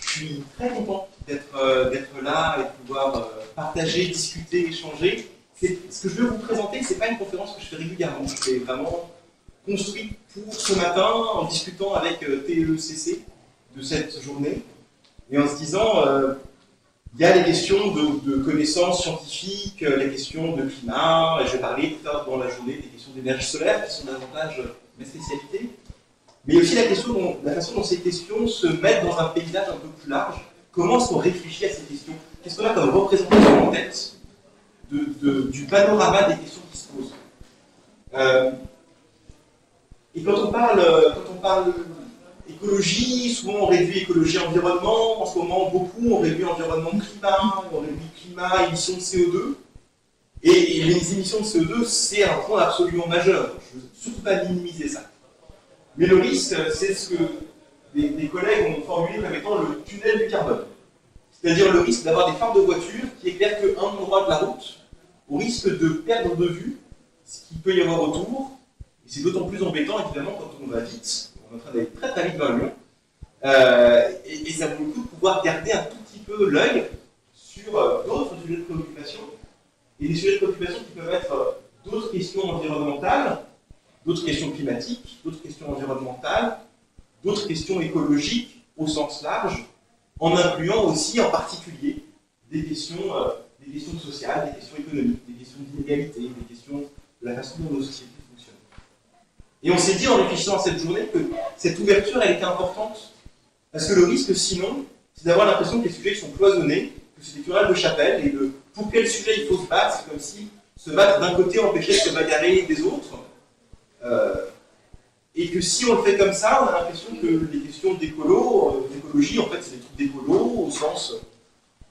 Je suis très content d'être là et de pouvoir partager, discuter, échanger. Ce que je veux vous présenter, ce n'est pas une conférence que je fais régulièrement. Je l'ai vraiment construite pour ce matin en discutant avec TECC de cette journée et en se disant il y a les questions de connaissances scientifiques, les questions de climat, et je vais parler plus tard dans la journée des questions d'énergie solaire qui sont davantage mes spécialités. Mais aussi la façon dont ces questions se mettent dans un paysage un peu plus large. Comment est-ce qu'on réfléchit à ces questions? Qu'est-ce qu'on a comme représentation en tête du panorama des questions qui se posent? Et quand on parle écologie, souvent on réduit écologie-environnement. En ce moment, beaucoup on réduit environnement-climat, on réduit climat, émissions de CO2. Et les émissions de CO2, c'est un point absolument majeur. Je ne veux surtout pas minimiser ça. Mais le risque, c'est ce que des collègues ont formulé comme étant le tunnel du carbone. C'est-à-dire le risque d'avoir des phares de voiture qui éclairent qu'un endroit de la route, au risque de perdre de vue ce qu'il peut y avoir autour. Et c'est d'autant plus embêtant, évidemment, quand on va vite. On est en train d'aller très très vite vers Lyon. Et ça vaut le coup de pouvoir garder un tout petit peu l'œil sur d'autres sujets de préoccupation. Et des sujets de préoccupation qui peuvent être d'autres questions environnementales, d'autres questions climatiques, d'autres questions environnementales, d'autres questions écologiques au sens large, en incluant aussi en particulier des questions sociales, des questions économiques, des questions d'inégalité, des questions de la façon dont nos sociétés fonctionnent. Et on s'est dit en réfléchissant à cette journée que cette ouverture elle était importante, parce que le risque sinon, c'est d'avoir l'impression que les sujets sont cloisonnés, que c'est des querelles de chapelle, et pour quel sujet il faut se battre, c'est comme si se battre d'un côté empêchait de se bagarrer des autres. Et que si on le fait comme ça, on a l'impression que les questions d'écologie, en fait, c'est des trucs d'écolo, au sens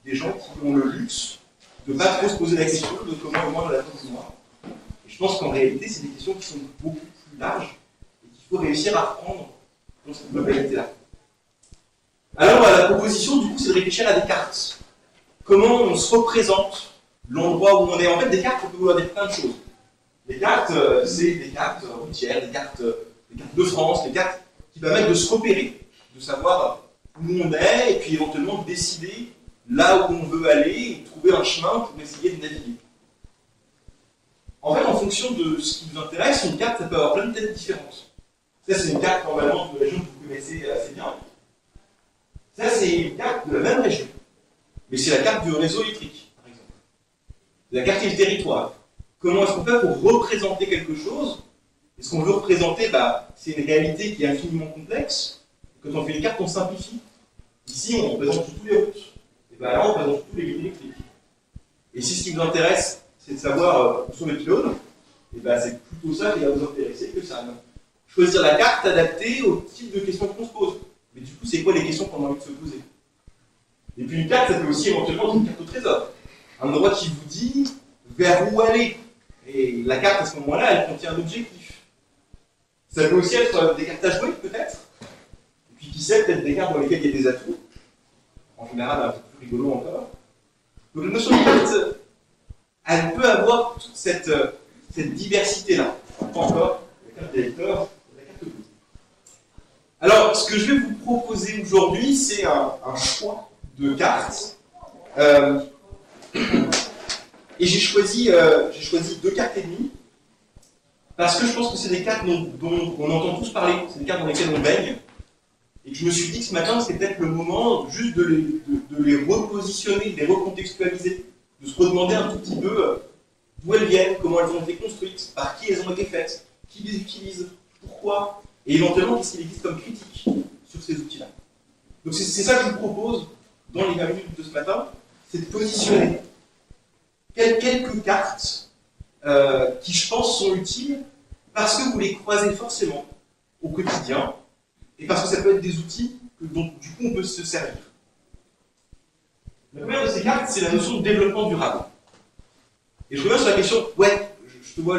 des gens qui ont le luxe de ne pas trop se poser la question de comment moi je la pose moi. Et je pense qu'en réalité, c'est des questions qui sont beaucoup plus larges et qu'il faut réussir à reprendre dans cette globalité-là. Alors, la proposition, du coup, c'est de réfléchir à des cartes. Comment on se représente l'endroit où on est. En fait, des cartes, on peut vouloir dire plein de choses. Les cartes, c'est des cartes routières, des cartes de France, des cartes qui permettent de se repérer, de savoir où on est, et puis éventuellement de décider là où on veut aller, et trouver un chemin pour essayer de naviguer. En fait, en fonction de ce qui vous intéresse, une carte, ça peut avoir plein de têtes différentes. Ça, c'est une carte normalement de la région que vous connaissez assez bien. Ça, c'est une carte de la même région. Mais c'est la carte du réseau électrique, par exemple. La carte du territoire. Comment est-ce qu'on fait pour représenter quelque chose? Et ce qu'on veut représenter, c'est une réalité qui est infiniment complexe. Quand on fait une carte, on simplifie. Ici, on représente toutes les routes. Et là, on représente tous les lignes électriques. Et si ce qui vous intéresse, c'est de savoir où sont les pylônes, et c'est plutôt ça qui va vous intéresser que ça. Choisir la carte adaptée au type de questions qu'on se pose. Mais du coup, c'est quoi les questions qu'on a envie de se poser? Et puis une carte, ça peut aussi éventuellement être une carte au trésor. Un endroit qui vous dit vers où aller. Et la carte, à ce moment-là, elle contient un objectif. Ça peut aussi être des cartes à jouer, peut-être. Et puis, qui sait, peut-être des cartes dans lesquelles il y a des atouts. En général, un peu plus rigolo encore. Donc, la notion de carte, elle peut avoir toute cette diversité-là. Pas encore, la carte des lecteurs, la carte bleue. Alors, ce que je vais vous proposer aujourd'hui, c'est un choix de cartes. Et j'ai choisi 2 cartes et demie, parce que je pense que c'est des cartes dont on entend tous parler, c'est des cartes dans lesquelles on baigne, et que je me suis dit que ce matin, c'était peut-être le moment juste de les repositionner, de les recontextualiser, de se redemander un tout petit peu d'où elles viennent, comment elles ont été construites, par qui elles ont été faites, qui les utilise, pourquoi, et éventuellement qu'est-ce qu'il existe comme critique sur ces outils-là. Donc c'est ça que je vous propose dans les 20 minutes de ce matin, c'est de positionner quelques cartes qui, je pense, sont utiles parce que vous les croisez forcément au quotidien et parce que ça peut être des outils dont, du coup, on peut se servir. La première de ces cartes, c'est la notion de développement durable. Et je reviens sur la question, je te vois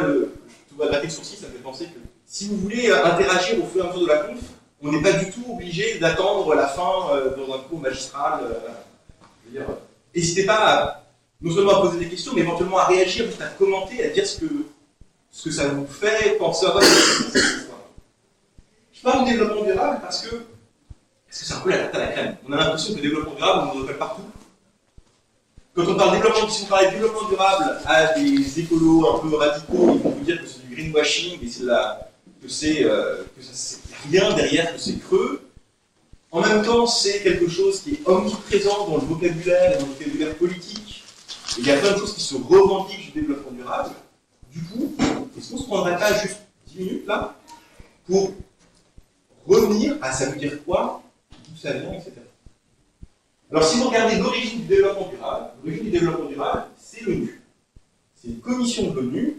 gratter le sourcil, ça me fait penser que si vous voulez interagir au fur et à mesure de la conf, on n'est pas du tout obligé d'attendre la fin dans un cours magistral. Je veux dire, n'hésitez pas non seulement à poser des questions, mais éventuellement à réagir, juste à commenter, à dire ce que ça vous fait penser à votre histoire. Je parle de développement durable parce que Parce que c'est un peu la tarte à la crème. On a l'impression que le développement durable, on nous rappelle partout. Quand on parle si on parle de développement durable à des écolos un peu radicaux, ils vont vous dire que c'est du greenwashing et que c'est rien derrière, que c'est creux. En même temps, c'est quelque chose qui est omniprésent dans le vocabulaire et dans le vocabulaire politique. Et il y a plein de choses qui se revendiquent du développement durable. Du coup, est-ce qu'on ne se prendrait pas juste 10 minutes là pour revenir à ça veut dire quoi, d'où ça vient, etc. Alors, si vous regardez l'origine du développement durable, c'est l'ONU. C'est une commission de l'ONU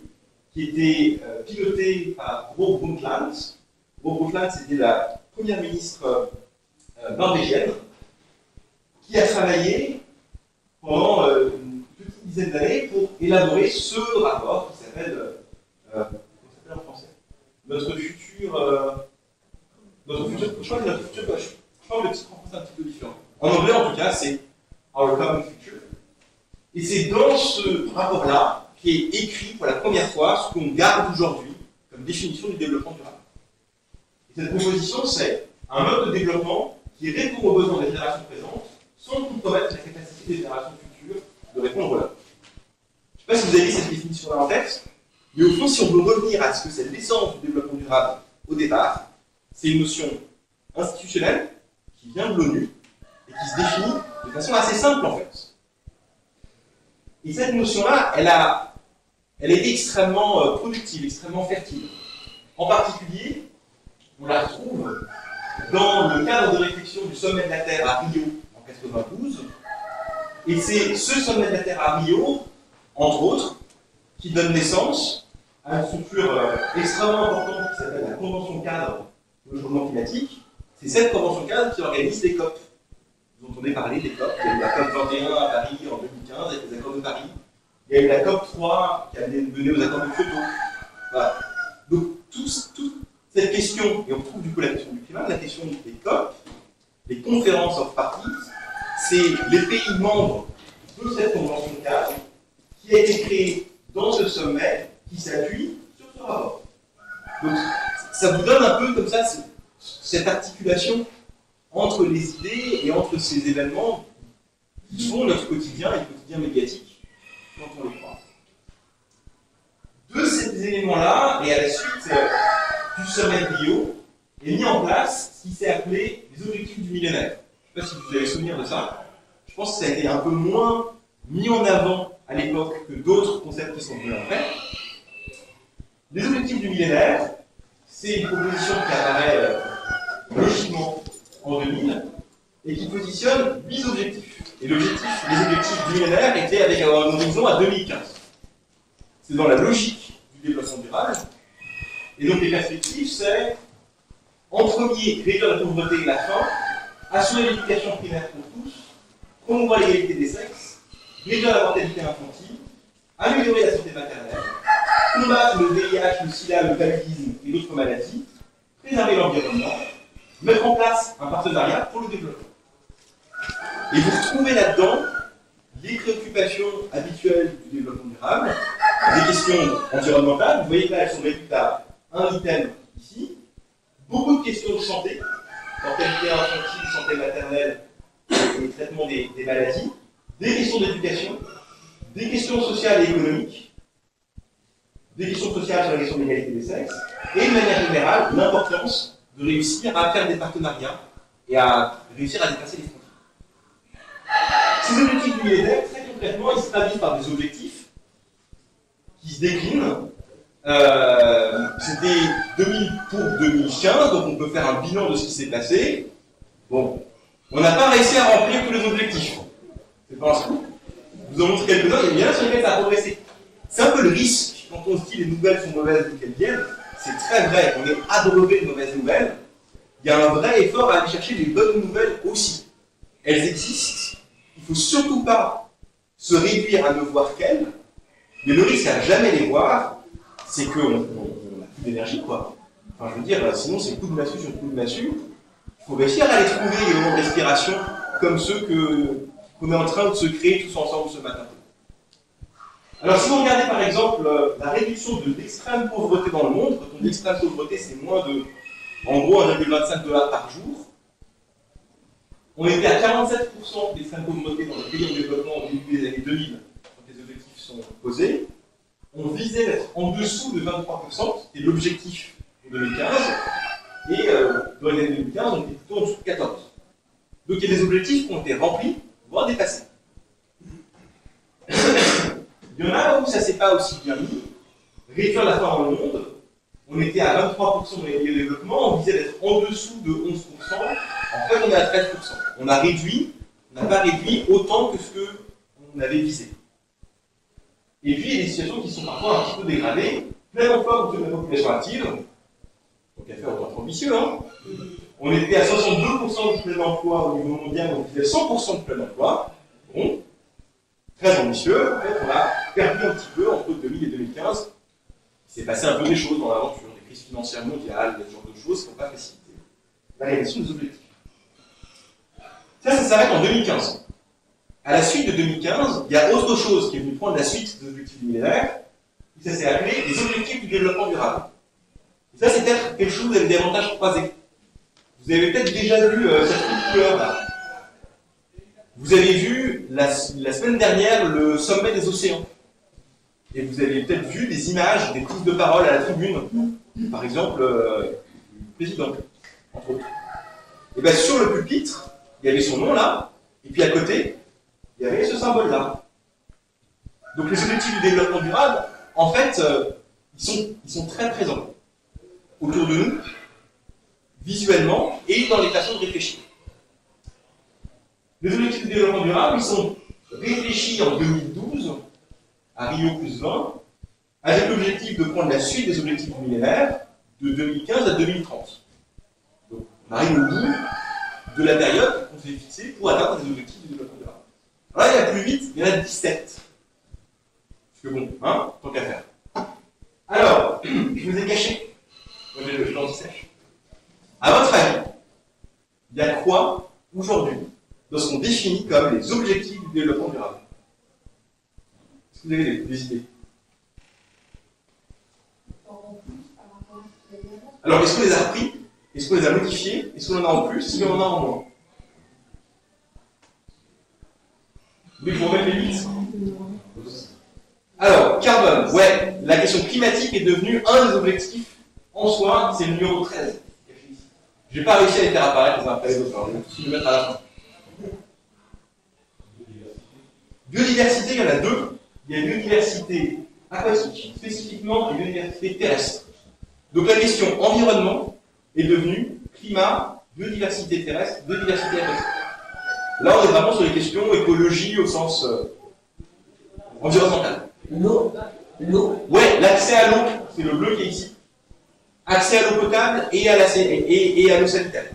qui était pilotée par Gro Brundtland. Gro Brundtland, c'était la première ministre norvégienne qui a travaillé pendant une petite dizaine d'années pour élaborer ce rapport qui s'appelle, comment ça s'appelle en français, notre futur, je crois que le titre en français est un petit peu différent. En anglais, en tout cas, c'est Our Common Future. Et c'est dans ce rapport-là qui est écrit pour la première fois ce qu'on garde aujourd'hui comme définition du développement durable. Et cette proposition, c'est un mode de développement qui répond aux besoins des générations présentes sans compromettre la capacité des générations futures de répondre là. Je ne sais pas si vous avez cette définition-là en tête, mais au fond, si on veut revenir à ce que c'est l'essence du développement durable au départ, c'est une notion institutionnelle qui vient de l'ONU et qui se définit de façon assez simple en fait. Et cette notion-là, elle a été extrêmement productive, extrêmement fertile. En particulier, on la retrouve dans le cadre de réflexion du sommet de la Terre à Rio en 1992. Et c'est ce sommet de la Terre à Rio, entre autres, qui donne naissance à une structure extrêmement importante qui s'appelle la Convention cadre pour le changement climatique. C'est cette Convention cadre qui organise les COP. Vous entendez parler des COP. Il y a eu la COP 21 à Paris en 2015 avec les accords de Paris. Il y a eu la COP 3 qui a mené aux accords de Kyoto. Voilà. Donc, toute cette question, et on retrouve du coup la question du climat, la question des COP, les conférences of parties, c'est les pays membres de cette convention cadre qui a été créée dans ce sommet qui s'appuie sur ce rapport. Donc, ça vous donne un peu comme ça cette articulation entre les idées et entre ces événements qui font notre quotidien et le quotidien médiatique quand on les croit. De ces éléments-là, et à la suite du sommet de Rio, est mis en place ce qui s'est appelé les objectifs du millénaire. Je ne sais pas si vous avez souvenir de ça. Je pense que ça a été un peu moins mis en avant à l'époque que d'autres concepts qui sont venus après. Les objectifs du millénaire, c'est une proposition qui apparaît logiquement en 2000 et qui positionne 8 objectifs. Et les objectifs du millénaire étaient avec un horizon à 2015. C'est dans la logique du développement durable. Et donc les perspectives, c'est en premier, réduire la pauvreté et la faim, assurer l'éducation primaire pour tous, promouvoir l'égalité des sexes, réduire la mortalité infantile, améliorer la santé maternelle, combattre le VIH, le sida, le paludisme et d'autres maladies, préserver l'environnement, mettre en place un partenariat pour le développement. Et vous retrouvez là-dedans les préoccupations habituelles du développement durable, des questions environnementales. Vous voyez que là, elles sont réduites à un item ici. Beaucoup de questions de santé, mortalité infantile, santé maternelle et traitement des maladies, des questions d'éducation, des questions sociales et économiques, des questions sociales sur la question de l'égalité des sexes, et de manière générale, l'importance de réussir à faire des partenariats et à réussir à dépasser les frontières. Ces objectifs du millénaire, très concrètement, ils se traduisent par des objectifs qui se déclinent. C'était 2000 pour 2015, donc on peut faire un bilan de ce qui s'est passé. Bon, on n'a pas réussi à remplir tous les objectifs. C'est pas un scoop. Je vous en montre quelques-uns, et bien sur lesquels ça a progressé. C'est un peu le risque quand on se dit les nouvelles sont mauvaises d'où qu'elles viennent. C'est très vrai, on est abreuvé de mauvaises nouvelles. Il y a un vrai effort à aller chercher les bonnes nouvelles aussi. Elles existent. Il ne faut surtout pas se réduire à ne voir qu'elles, mais le risque à jamais les voir, c'est qu'on n'a plus d'énergie, quoi. Enfin, je veux dire, sinon c'est coup de massue sur coup de massue. Il faut réussir à aller trouver des moments de respiration comme ceux qu'on est en train de se créer tous ensemble ce matin. Alors, si vous regardez par exemple la réduction de l'extrême pauvreté dans le monde, quand on dit extrême pauvreté, c'est moins de, en gros, 1,25 $ par jour. On était à 47% d'extrême pauvreté dans les pays en développement au début des années 2000, quand les objectifs sont posés. On visait d'être en dessous de 23%, c'était l'objectif pour 2015, et dans les années 2015, on était plutôt en dessous de 14%. Donc il y a des objectifs qui ont été remplis, voire dépassés. Il y en a où ça ne s'est pas aussi bien mis. Réduire la faim dans le monde, on était à 23% dans les pays de développement, on visait d'être en dessous de 11%, en fait on est à 13%. On n'a pas réduit autant que ce qu'on avait visé. Et puis il y a des situations qui sont parfois un petit peu dégradées, plein emploi autour de la population active, donc à faire autant ambitieux, hein. On était à 62% de plein emploi au niveau mondial, on visait 100% de plein emploi. Bon, très ambitieux, en fait on a perdu un petit peu entre 2000 et 2015. Il s'est passé un peu des choses dans l'aventure, des crises financières mondiales, ce genre de choses qui n'ont pas facilité la réalisation des objectifs. Ça s'arrête en 2015. À la suite de 2015, il y a autre chose qui est venu prendre la suite des objectifs du millénaire, et ça s'est appelé les objectifs du développement durable. Et ça, c'est peut-être quelque chose que vous avez davantage croisé. Vous avez peut-être déjà vu cette couleur-là. Vous avez vu la semaine dernière le sommet des océans. Et vous avez peut-être vu des images, des prises de parole à la tribune, par exemple, le président, entre autres. Et bien sur le pupitre, il y avait son nom là, et puis à côté, il y avait ce symbole-là. Donc les objectifs du développement durable, en fait, ils sont très présents autour de nous, visuellement, et dans les façons de réfléchir. Les objectifs du développement durable, ils sont réfléchis en 2012, à Rio + 20, avec l'objectif de prendre la suite des objectifs du millénaire de 2015 à 2030. Donc, on arrive au bout de la période qu'on s'est fixée pour atteindre les objectifs du développement durable. Alors là, il y a plus vite, il y en a 17. Parce que bon, hein, tant qu'à faire. Alors, je vous ai caché. Moi, j'ai le l'anti-sèche. À votre avis, il y a quoi aujourd'hui dans ce qu'on définit comme les objectifs du développement durable? Est-ce que vous avez des idées? Alors, est-ce qu'on les a repris? Est-ce qu'on les a modifiés? Est-ce qu'on en a en plus? Est-ce qu'on en a en moins? Vous voulez qu'on remette les 8? Alors, carbone, ouais, la question climatique est devenue un des objectifs en soi, c'est le numéro 13. Je n'ai pas réussi à les faire apparaître les uns après les autres, alors je vais tous les mettre à la fin. Biodiversité, il y en a deux. Il y a biodiversité aquatique, spécifiquement, et biodiversité terrestre. Donc la question environnement est devenue climat, biodiversité terrestre, biodiversité aquatique. Là, on est vraiment sur les questions écologie au sens environnemental. L'eau. Ouais, l'accès à l'eau, c'est le bleu qui est ici. Accès à l'eau potable et à l'eau sanitaire.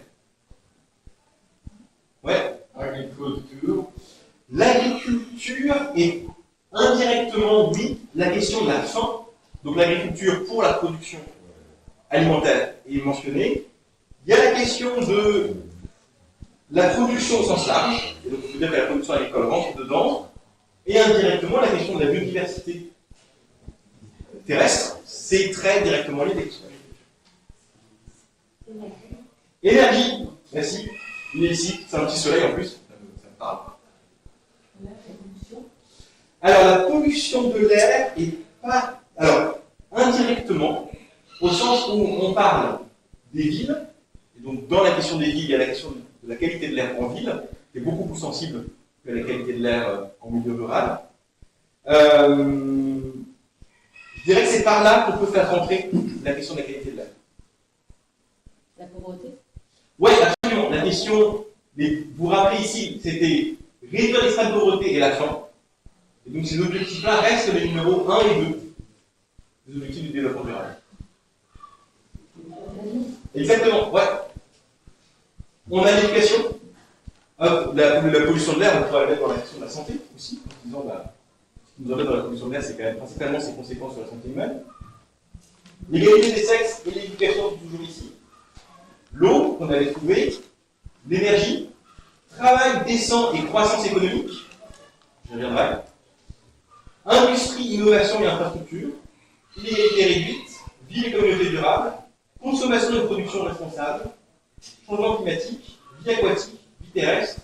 Ouais. Agriculture. L'agriculture est indirectement, oui, la question de la faim. Donc l'agriculture pour la production alimentaire est mentionnée. Il y a la question de la production au sens large, et donc on peut dire que la production agricole rentre dedans, et indirectement la question de la biodiversité terrestre, c'est très directement lié à la question de l'agriculture. Énergie, merci. Il est ici, c'est un petit soleil en plus, ça me parle. Alors la pollution de l'air est pas... Alors, indirectement, au sens où on parle des villes, et donc dans la question des villes, il y a la question de la qualité de l'air en ville, qui est beaucoup plus sensible que la qualité de l'air en milieu rural. Je dirais que c'est par là qu'on peut faire rentrer la question de la qualité de l'air. La pauvreté? Oui, absolument. La question, vous vous rappelez ici, c'était réduire l'extrême pauvreté et la faim. Et donc ces objectifs-là restent les numéros 1 et 2 des objectifs du développement durable. Exactement, ouais. On a l'éducation. La pollution de l'air, on pourrait la mettre dans la question de la santé aussi, en disant ce qui nous embête dans la pollution de l'air, c'est quand même principalement ses conséquences sur la santé humaine. L'égalité des sexes et l'éducation, toujours ici. L'eau, qu'on avait trouvé. L'énergie. Travail décent et croissance économique. J'y reviendrai. Industrie, innovation et infrastructure. Inégalité réduite. Ville et communauté durable. Consommation et production responsable. Changement climatique. Vie aquatique. Vie terrestre,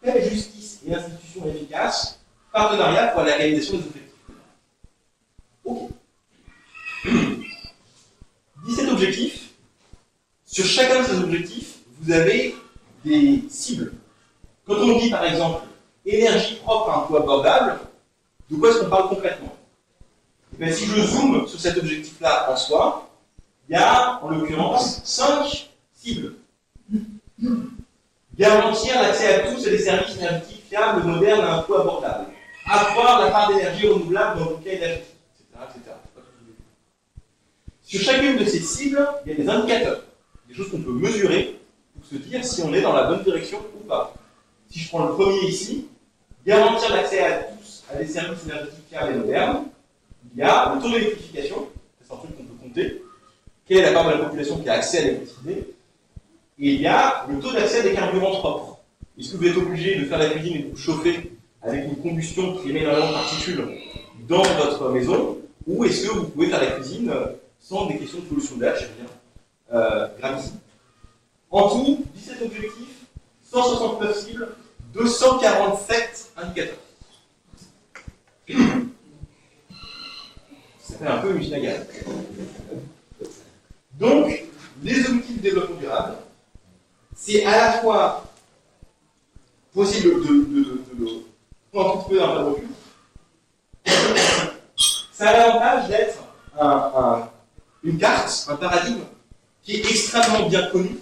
paix, justice et institutions efficaces, partenariat pour la réalisation des objectifs. Ok. 17 objectifs. Sur chacun de ces objectifs, vous avez des cibles. Quand on dit par exemple énergie propre à un coût abordable, de quoi est-ce qu'on parle concrètement? Et bien, si je zoome sur cet objectif-là en soi, il y a en l'occurrence 5 cibles. Garantir l'accès à tous à des services énergétiques fiables, modernes à un coût abordable. Accroître la part d'énergie renouvelable dans le bouquet énergétique, etc. Sur chacune de ces cibles, il y a des indicateurs, des choses qu'on peut mesurer pour se dire si on est dans la bonne direction ou pas. Si je prends le premier ici, garantir l'accès à tous à des services énergétiques fiables et modernes, il y a le taux d'électrification, c'est un truc qu'on peut compter, quelle est la part de la population qui a accès à l'électricité, et il y a le taux d'accès à des carburants propres. Est-ce que vous êtes obligé de faire la cuisine et de vous chauffer avec une combustion qui émet énormément de particules dans votre maison, ou est-ce que vous pouvez faire la cuisine sans des questions de pollution d'air, je viens gravissimes. En tout, 17 objectifs, 169 cibles, 247 indicateurs. Ça fait un peu une ginagale. Donc, les objectifs de développement durable, c'est à la fois possible de prendre un petit peu d'un pas de recul. Ça a l'avantage d'être une carte, un paradigme qui est extrêmement bien connu,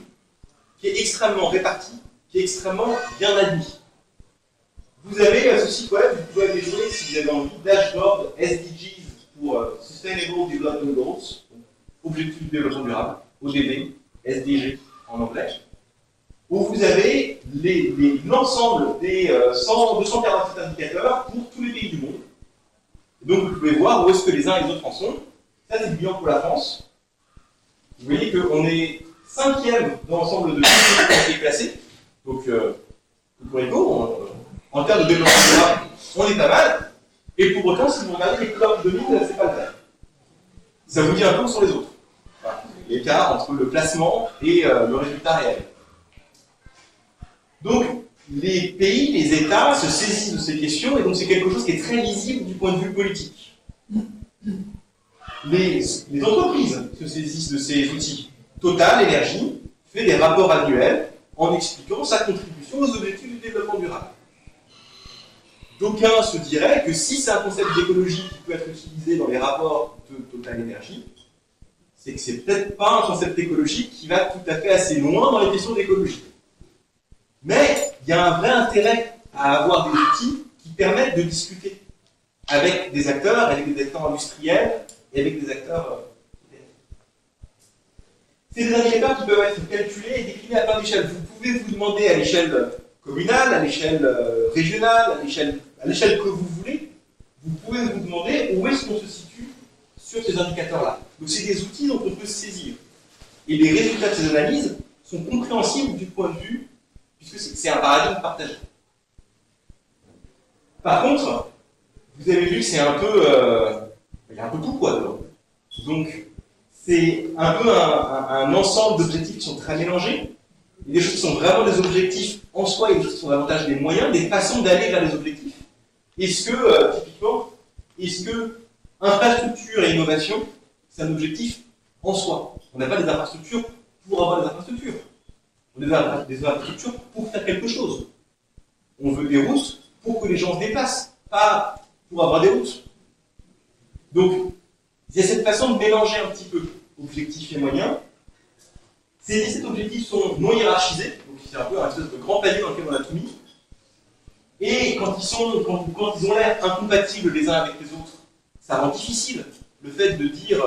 qui est extrêmement réparti, qui est extrêmement bien admis. Vous avez ce site web, vous pouvez aller jouer si vous avez envie, dashboard SDGs pour Sustainable Development Goals, Objectifs de développement durable, ODD, SDG en anglais, où vous avez l'ensemble des 247 indicateurs pour tous les pays du monde. Donc vous pouvez voir où est-ce que les uns et les autres en sont. Ça, c'est le bilan pour la France. Vous voyez qu'on est 5e dans l'ensemble de tous les pays qui est classé. Donc, pour Eco, en termes de développement durable, on est pas mal. Et pour autant, si vous regardez les couleurs qui dominent, c'est pas le cas. Ça vous dit un peu où sont les autres. Voilà. L'écart entre le classement et le résultat réel. Donc, les pays, les États se saisissent de ces questions, et donc c'est quelque chose qui est très lisible du point de vue politique. Les entreprises se saisissent de ces outils. Total Énergie fait des rapports annuels en expliquant sa contribution aux objectifs du développement durable. D'aucuns se diraient que si c'est un concept d'écologie qui peut être utilisé dans les rapports de Total Énergie, c'est que c'est peut-être pas un concept écologique qui va tout à fait assez loin dans les questions d'écologie. Mais il y a un vrai intérêt à avoir des outils qui permettent de discuter avec des acteurs industriels et avec des acteurs. C'est des indicateurs qui peuvent être calculés et déclinés à plein d'échelles. Vous pouvez vous demander à l'échelle communale, à l'échelle régionale, à l'échelle que vous voulez, vous pouvez vous demander où est-ce qu'on se situe sur ces indicateurs-là. Donc c'est des outils dont on peut se saisir. Et les résultats de ces analyses sont compréhensibles du point de vue, puisque c'est un paradigme partagé. Par contre, vous avez vu que c'est un peu... il y a un peu tout quoi dedans. Donc, c'est un peu un ensemble d'objectifs qui sont très mélangés. Il y a des choses qui sont vraiment des objectifs en soi et des choses qui sont davantage des moyens, des façons d'aller vers les objectifs. Est-ce que, typiquement, infrastructure et innovation, c'est un objectif en soi? On n'a pas des infrastructures pour avoir des infrastructures. On a des infrastructures pour faire quelque chose. On veut des routes pour que les gens se déplacent, pas pour avoir des routes. Donc, il y a cette façon de mélanger un petit peu objectifs et moyens. Ces 17 objectifs sont non hiérarchisés, donc c'est un peu un espèce de grand panier dans lequel on a tout mis. Et quand ils ont l'air incompatibles les uns avec les autres, ça rend difficile le fait de dire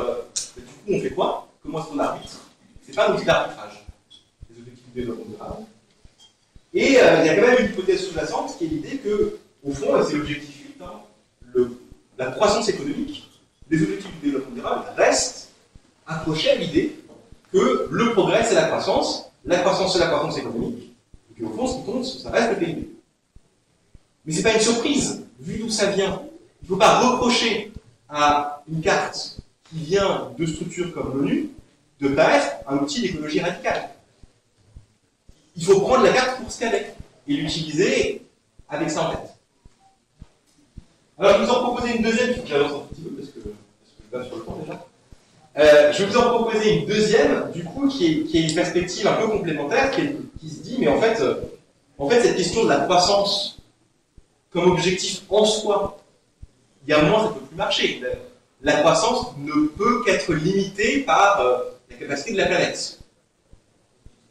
du coup on fait quoi? Comment est-ce qu'on arbitre? C'est pas un outil d'arbitrage, les objectifs de développement durable. Et il y a quand même une hypothèse sous-jacente qui est l'idée que, au fond, c'est l'objectif 8, la croissance économique, les objectifs du développement durable restent accrochés à l'idée que le progrès c'est la croissance c'est la croissance économique, et qu'au fond ce qui compte, ça reste le PIB. Mais c'est pas une surprise, vu d'où ça vient. Il ne faut pas reprocher à une carte qui vient de structures comme l'ONU de ne pas être un outil d'écologie radicale. Il faut prendre la carte pour ce qu'elle est. et l'utiliser avec ça en tête. Alors, je vais vous en proposer une deuxième, il faut que j'avance un petit peu parce que je vais sur le temps déjà. Je vais vous en proposer une deuxième, du coup, qui est une perspective un peu complémentaire, qui se dit, mais en fait, cette question de la croissance comme objectif en soi, il y a un moment, ça ne peut plus marcher. La croissance ne peut qu'être limitée par la capacité de la planète. Cette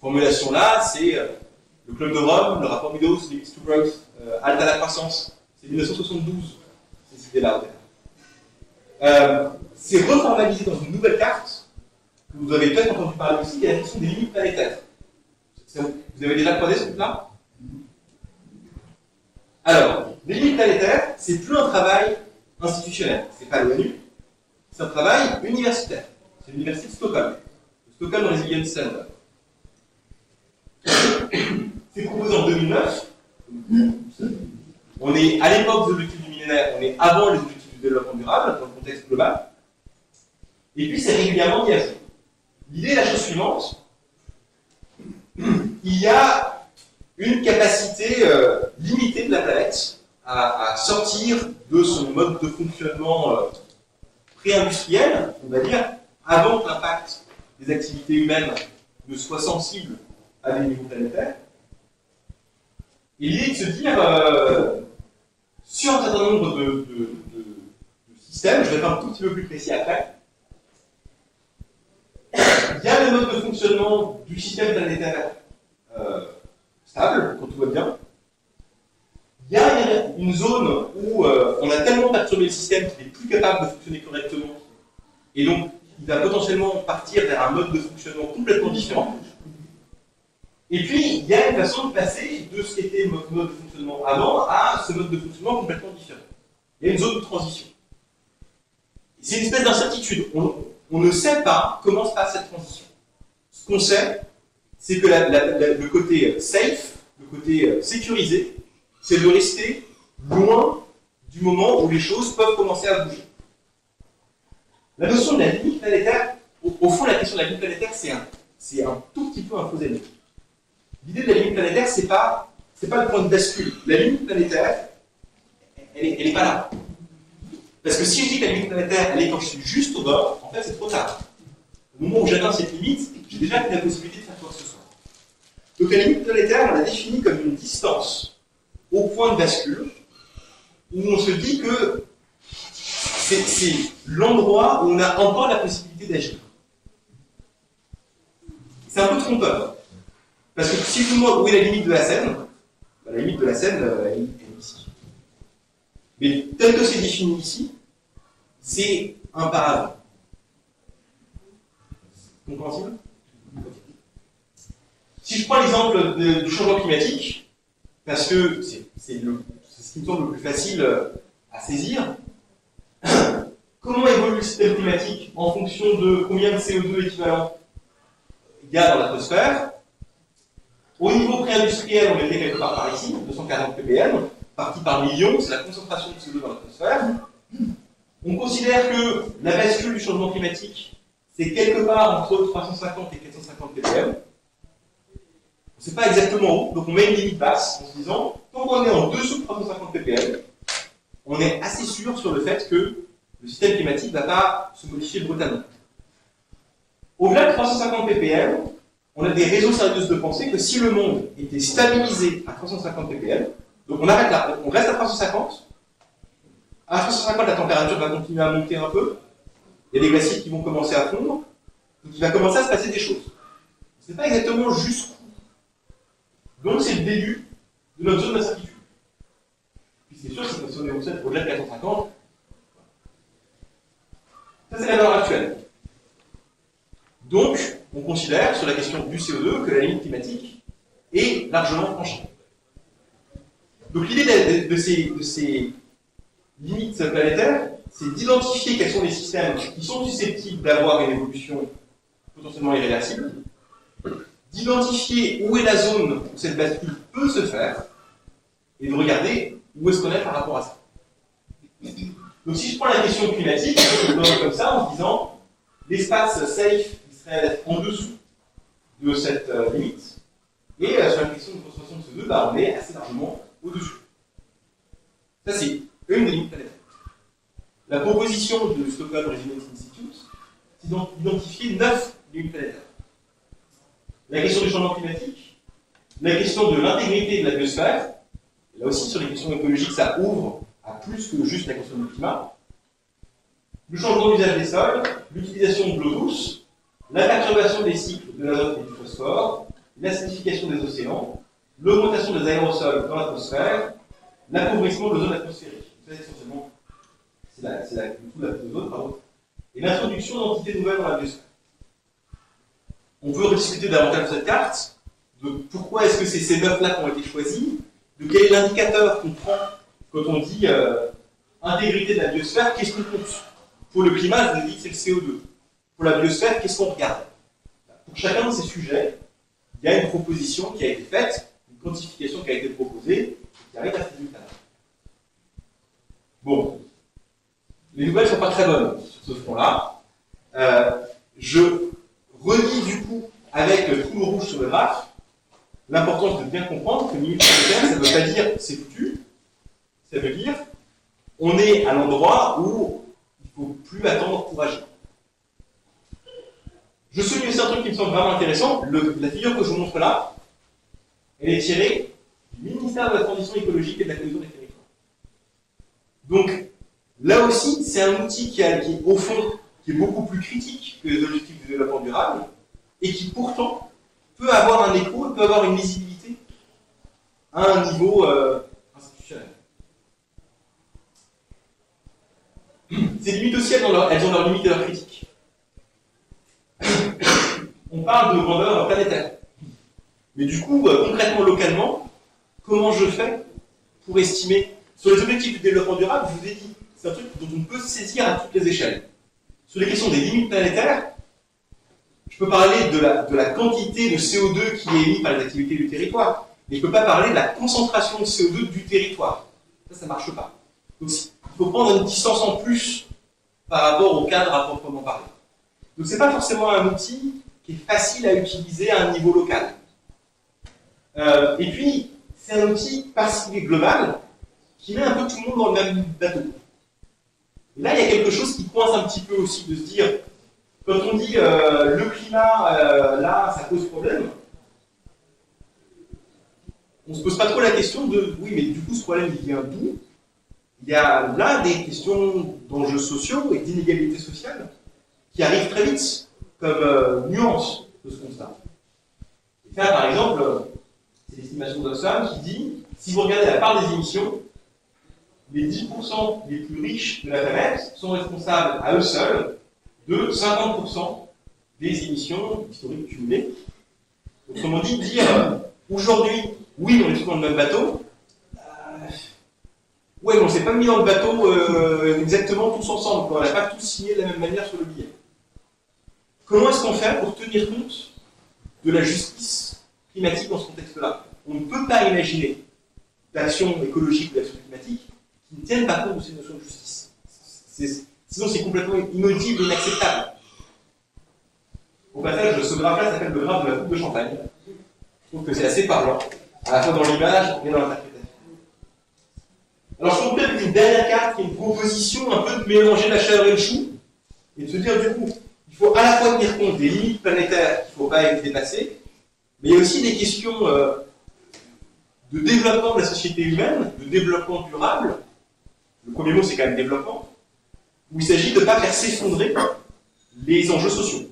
formulation-là, c'est le Club de Rome, le rapport Meadows, Limits to Growth, Halte à la croissance. C'est 1972, ces idées-là. C'est reformalisé dans une nouvelle carte, que vous avez peut-être entendu parler aussi, qui est la question des limites planétaires. Vous avez déjà croisé ce truc-là? Alors, les limites planétaires, c'est plus un travail institutionnel, c'est pas l'ONU, c'est un travail universitaire. C'est l'université de Stockholm. Stockholm Resilience Center. C'est proposé en 2009. On est à l'époque des objectifs du millénaire, on est avant les objectifs du développement durable, dans le contexte global. Et puis c'est régulièrement mis à jour. L'idée est la chose suivante. Il y a une capacité limitée de la planète à sortir de son mode de fonctionnement pré-industriel, on va dire, avant que l'impact des activités humaines ne soit sensible à des niveaux planétaires. Et l'idée de se dire, sur un certain nombre de systèmes, je vais faire un tout petit peu plus précis après, il y a le mode de fonctionnement du système planétaire stable, quand tout va bien. Il y a une zone où on a tellement perturbé le système qu'il n'est plus capable de fonctionner correctement, et donc il va potentiellement partir vers un mode de fonctionnement complètement différent. Et puis, il y a une façon de passer de ce qu'était le mode de fonctionnement avant à ce mode de fonctionnement complètement différent. Il y a une zone de transition. C'est une espèce d'incertitude. On ne sait pas comment se passe cette transition. Ce qu'on sait, c'est que le côté safe, le côté sécurisé, c'est de rester loin du moment où les choses peuvent commencer à bouger. La notion de la limite planétaire, au fond, la question de la limite planétaire, c'est un tout petit peu un faux ami. L'idée de la limite planétaire, c'est pas le point de bascule. La limite planétaire, elle est pas là. Parce que si je dis que la limite planétaire, elle est quand je suis juste au bord, en fait, c'est trop tard. Au moment où j'atteins cette limite, j'ai déjà la possibilité de faire quoi que ce soit. Donc la limite planétaire, on la définit comme une distance au point de bascule, où on se dit que c'est l'endroit où on a encore la possibilité d'agir. C'est un peu trompeur. Parce que si je vous demande où est la limite de la scène, la limite de la scène, elle est ici. Mais tel que c'est défini ici, c'est un paravent. Compréhensible? Si je prends l'exemple du changement climatique, parce que c'est ce qui me semble le plus facile à saisir, comment évolue le système climatique en fonction de combien de CO2 équivalent il y a dans l'atmosphère? Au niveau pré-industriel, on était quelque part par ici, 240 ppm, partie par million, c'est la concentration de CO2 dans l'atmosphère. On considère que la bascule du changement climatique, c'est quelque part entre 350 et 450 ppm. On ne sait pas exactement où, donc on met une limite basse en se disant, tant qu'on est en dessous de 350 ppm, on est assez sûr sur le fait que le système climatique ne va pas se modifier brutalement. Au-delà de 350 ppm, on a des réseaux sérieux de penser que si le monde était stabilisé à 350 ppm, donc on arrête là, on reste à 350, à 350 la température va continuer à monter un peu, il y a des glaciers qui vont commencer à fondre, donc il va commencer à se passer des choses. On ne sait pas exactement jusqu'où. Donc c'est le début de notre zone d'incertitude. Puis c'est sûr, c'est que si on est au-delà de 450, ça c'est la valeur actuelle. Donc, on considère, sur la question du CO2, que la limite climatique est largement franchie. Donc l'idée de ces limites planétaires, c'est d'identifier quels sont les systèmes qui sont susceptibles d'avoir une évolution potentiellement irréversible, d'identifier où est la zone où cette bascule peut se faire, et de regarder où est-ce qu'on est par rapport à ça. Donc si je prends la question climatique, je le donne comme ça en se disant l'espace safe serait en dessous de cette limite, Et sur la question de concentration de CO2, on est assez largement au-dessus. Ça, c'est une des limites planétaires. La proposition de Stockholm Resilience Institute, c'est d'identifier 9 limites planétaires. La question du changement climatique, la question de l'intégrité de la biosphère, là aussi sur les questions écologiques, ça ouvre à plus que juste la question du climat, le changement d'usage des sols, l'utilisation de l'eau douce, la perturbation des cycles de l'azote et du phosphore, l'acidification des océans, l'augmentation des aérosols dans l'atmosphère, l'appauvrissement de l'ozone atmosphérique. Ça, essentiellement, c'est l'ozone, pardon. Et l'introduction d'entités nouvelles dans la biosphère. On peut rediscuter davantage de cette carte, de pourquoi est-ce que c'est ces 9-là qui ont été choisis, de quel est l'indicateur qu'on prend quand on dit intégrité de la biosphère, qu'est-ce qu'on compte. Pour le climat, je vous ai dit que c'est le CO2. Pour la biosphère, qu'est-ce qu'on regarde? Pour chacun de ces sujets, il y a une proposition qui a été faite, une quantification qui a été proposée, et qui arrive à ces résultats-là. Bon. Les nouvelles ne sont pas très bonnes sur ce front-là. Je redis du coup, avec le trou rouge sur le graphe, l'importance de bien comprendre que limite planétaire, ça ne veut pas dire c'est foutu, ça veut dire on est à l'endroit où il ne faut plus attendre pour agir. Je souligne aussi un truc qui me semble vraiment intéressant. La figure que je vous montre là, elle est tirée du ministère de la Transition écologique et de la cohésion des territoires. Donc, là aussi, c'est un outil qui, au fond, qui est beaucoup plus critique que les objectifs du développement durable, et qui pourtant peut avoir un écho, peut avoir une lisibilité à un niveau institutionnel. Ces limites aussi, elles ont leurs limites et leurs critiques. On parle de grandeur planétaire. Mais du coup, concrètement, localement, comment je fais pour estimer? Sur les objectifs du développement durable, je vous ai dit, c'est un truc dont on peut se saisir à toutes les échelles. Sur les questions des limites planétaires, je peux parler de la quantité de CO2 qui est émise par les activités du territoire, mais je ne peux pas parler de la concentration de CO2 du territoire. Ça ne marche pas. Donc, il faut prendre une distance en plus par rapport au cadre à proprement parler. Donc, ce n'est pas forcément un outil qui est facile à utiliser à un niveau local. Et puis, c'est un outil parce qu'il est global, qui met un peu tout le monde dans le même bateau. Et là, il y a quelque chose qui coince un petit peu aussi, de se dire, quand on dit le climat, là, ça pose problème, on ne se pose pas trop la question de, oui, mais du coup, ce problème, il vient d'où? Il y a là des questions d'enjeux sociaux et d'inégalités sociales qui arrivent très vite, comme nuance de ce constat. Et ça, par exemple, c'est l'estimation d'Oxfam qui dit, si vous regardez la part des émissions, les 10% les plus riches de la planète sont responsables à eux seuls de 50% des émissions historiques cumulées. Autrement dit, dire aujourd'hui, oui, on est tous dans le même bateau, ouais, mais on ne s'est pas mis dans le bateau exactement tous ensemble, on n'a pas tous signé de la même manière sur le billet. Comment est-ce qu'on fait pour tenir compte de la justice climatique dans ce contexte-là? On ne peut pas imaginer d'action écologique ou d'action climatique qui ne tiennent pas compte de ces notions de justice. Sinon, c'est complètement inaudible et inacceptable. Au passage, ce graphe-là s'appelle le graphe de la coupe de champagne. Je trouve que c'est assez parlant, à la fois dans l'image et dans l'interprétation. Alors, je conclue avec une dernière carte qui est une proposition un peu de mélanger la chaleur et le chou, et de se dire, du coup, il faut à la fois tenir compte des limites planétaires qu'il ne faut pas dépasser, mais il y a aussi des questions de développement de la société humaine, de développement durable. Le premier mot, c'est quand même développement, où il s'agit de ne pas faire s'effondrer les enjeux sociaux.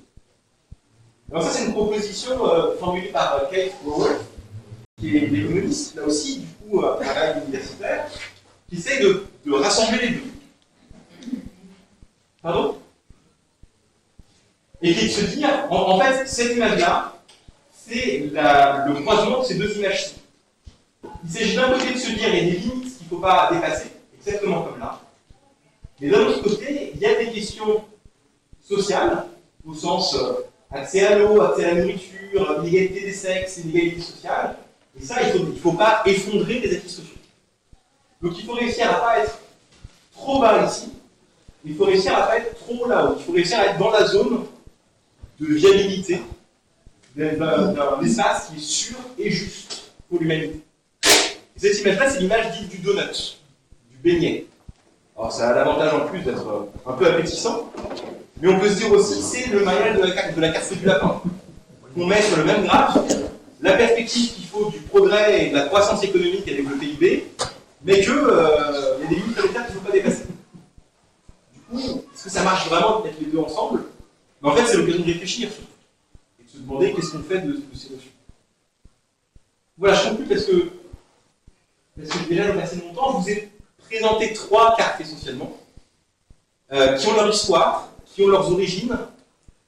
Alors ça, c'est une proposition formulée par Kate Raworth, qui est l'économiste, là aussi, du coup, à travail universitaire, qui essaie de rassembler les deux. Pardon? Et qui est de se dire, en fait, cette image-là, c'est le croisement de ces deux images-ci. Il s'agit d'un côté de se dire, il y a des limites qu'il ne faut pas dépasser, exactement comme là. Mais d'un autre côté, il y a des questions sociales, au sens accès à l'eau, accès à la nourriture, inégalité des sexes, inégalité sociale. Et ça, il ne faut pas effondrer les acquis sociaux. Donc il faut réussir à ne pas être trop bas ici, il faut réussir à ne pas être trop là-haut. Il faut réussir à être dans la zone de viabilité d'un espace qui est sûr et juste pour l'humanité. Cette image-là, c'est l'image dite du donut, du beignet. Alors ça a l'avantage en plus d'être un peu appétissant, mais on peut se dire aussi c'est le maillage de la carte du lapin. On met sur le même graphe la perspective qu'il faut du progrès et de la croissance économique avec le PIB, mais qu'il y a des limites planétaires qu'il ne faut pas dépasser. Du coup, est-ce que ça marche vraiment de mettre les deux ensemble? Mais en fait, c'est l'occasion de réfléchir surtout, et de se demander qu'est-ce qu'on fait de ces notions. Voilà, je conclue parce que déjà, j'ai passé mon temps, je vous ai présenté 3 cartes essentiellement, qui ont leur histoire, qui ont leurs origines,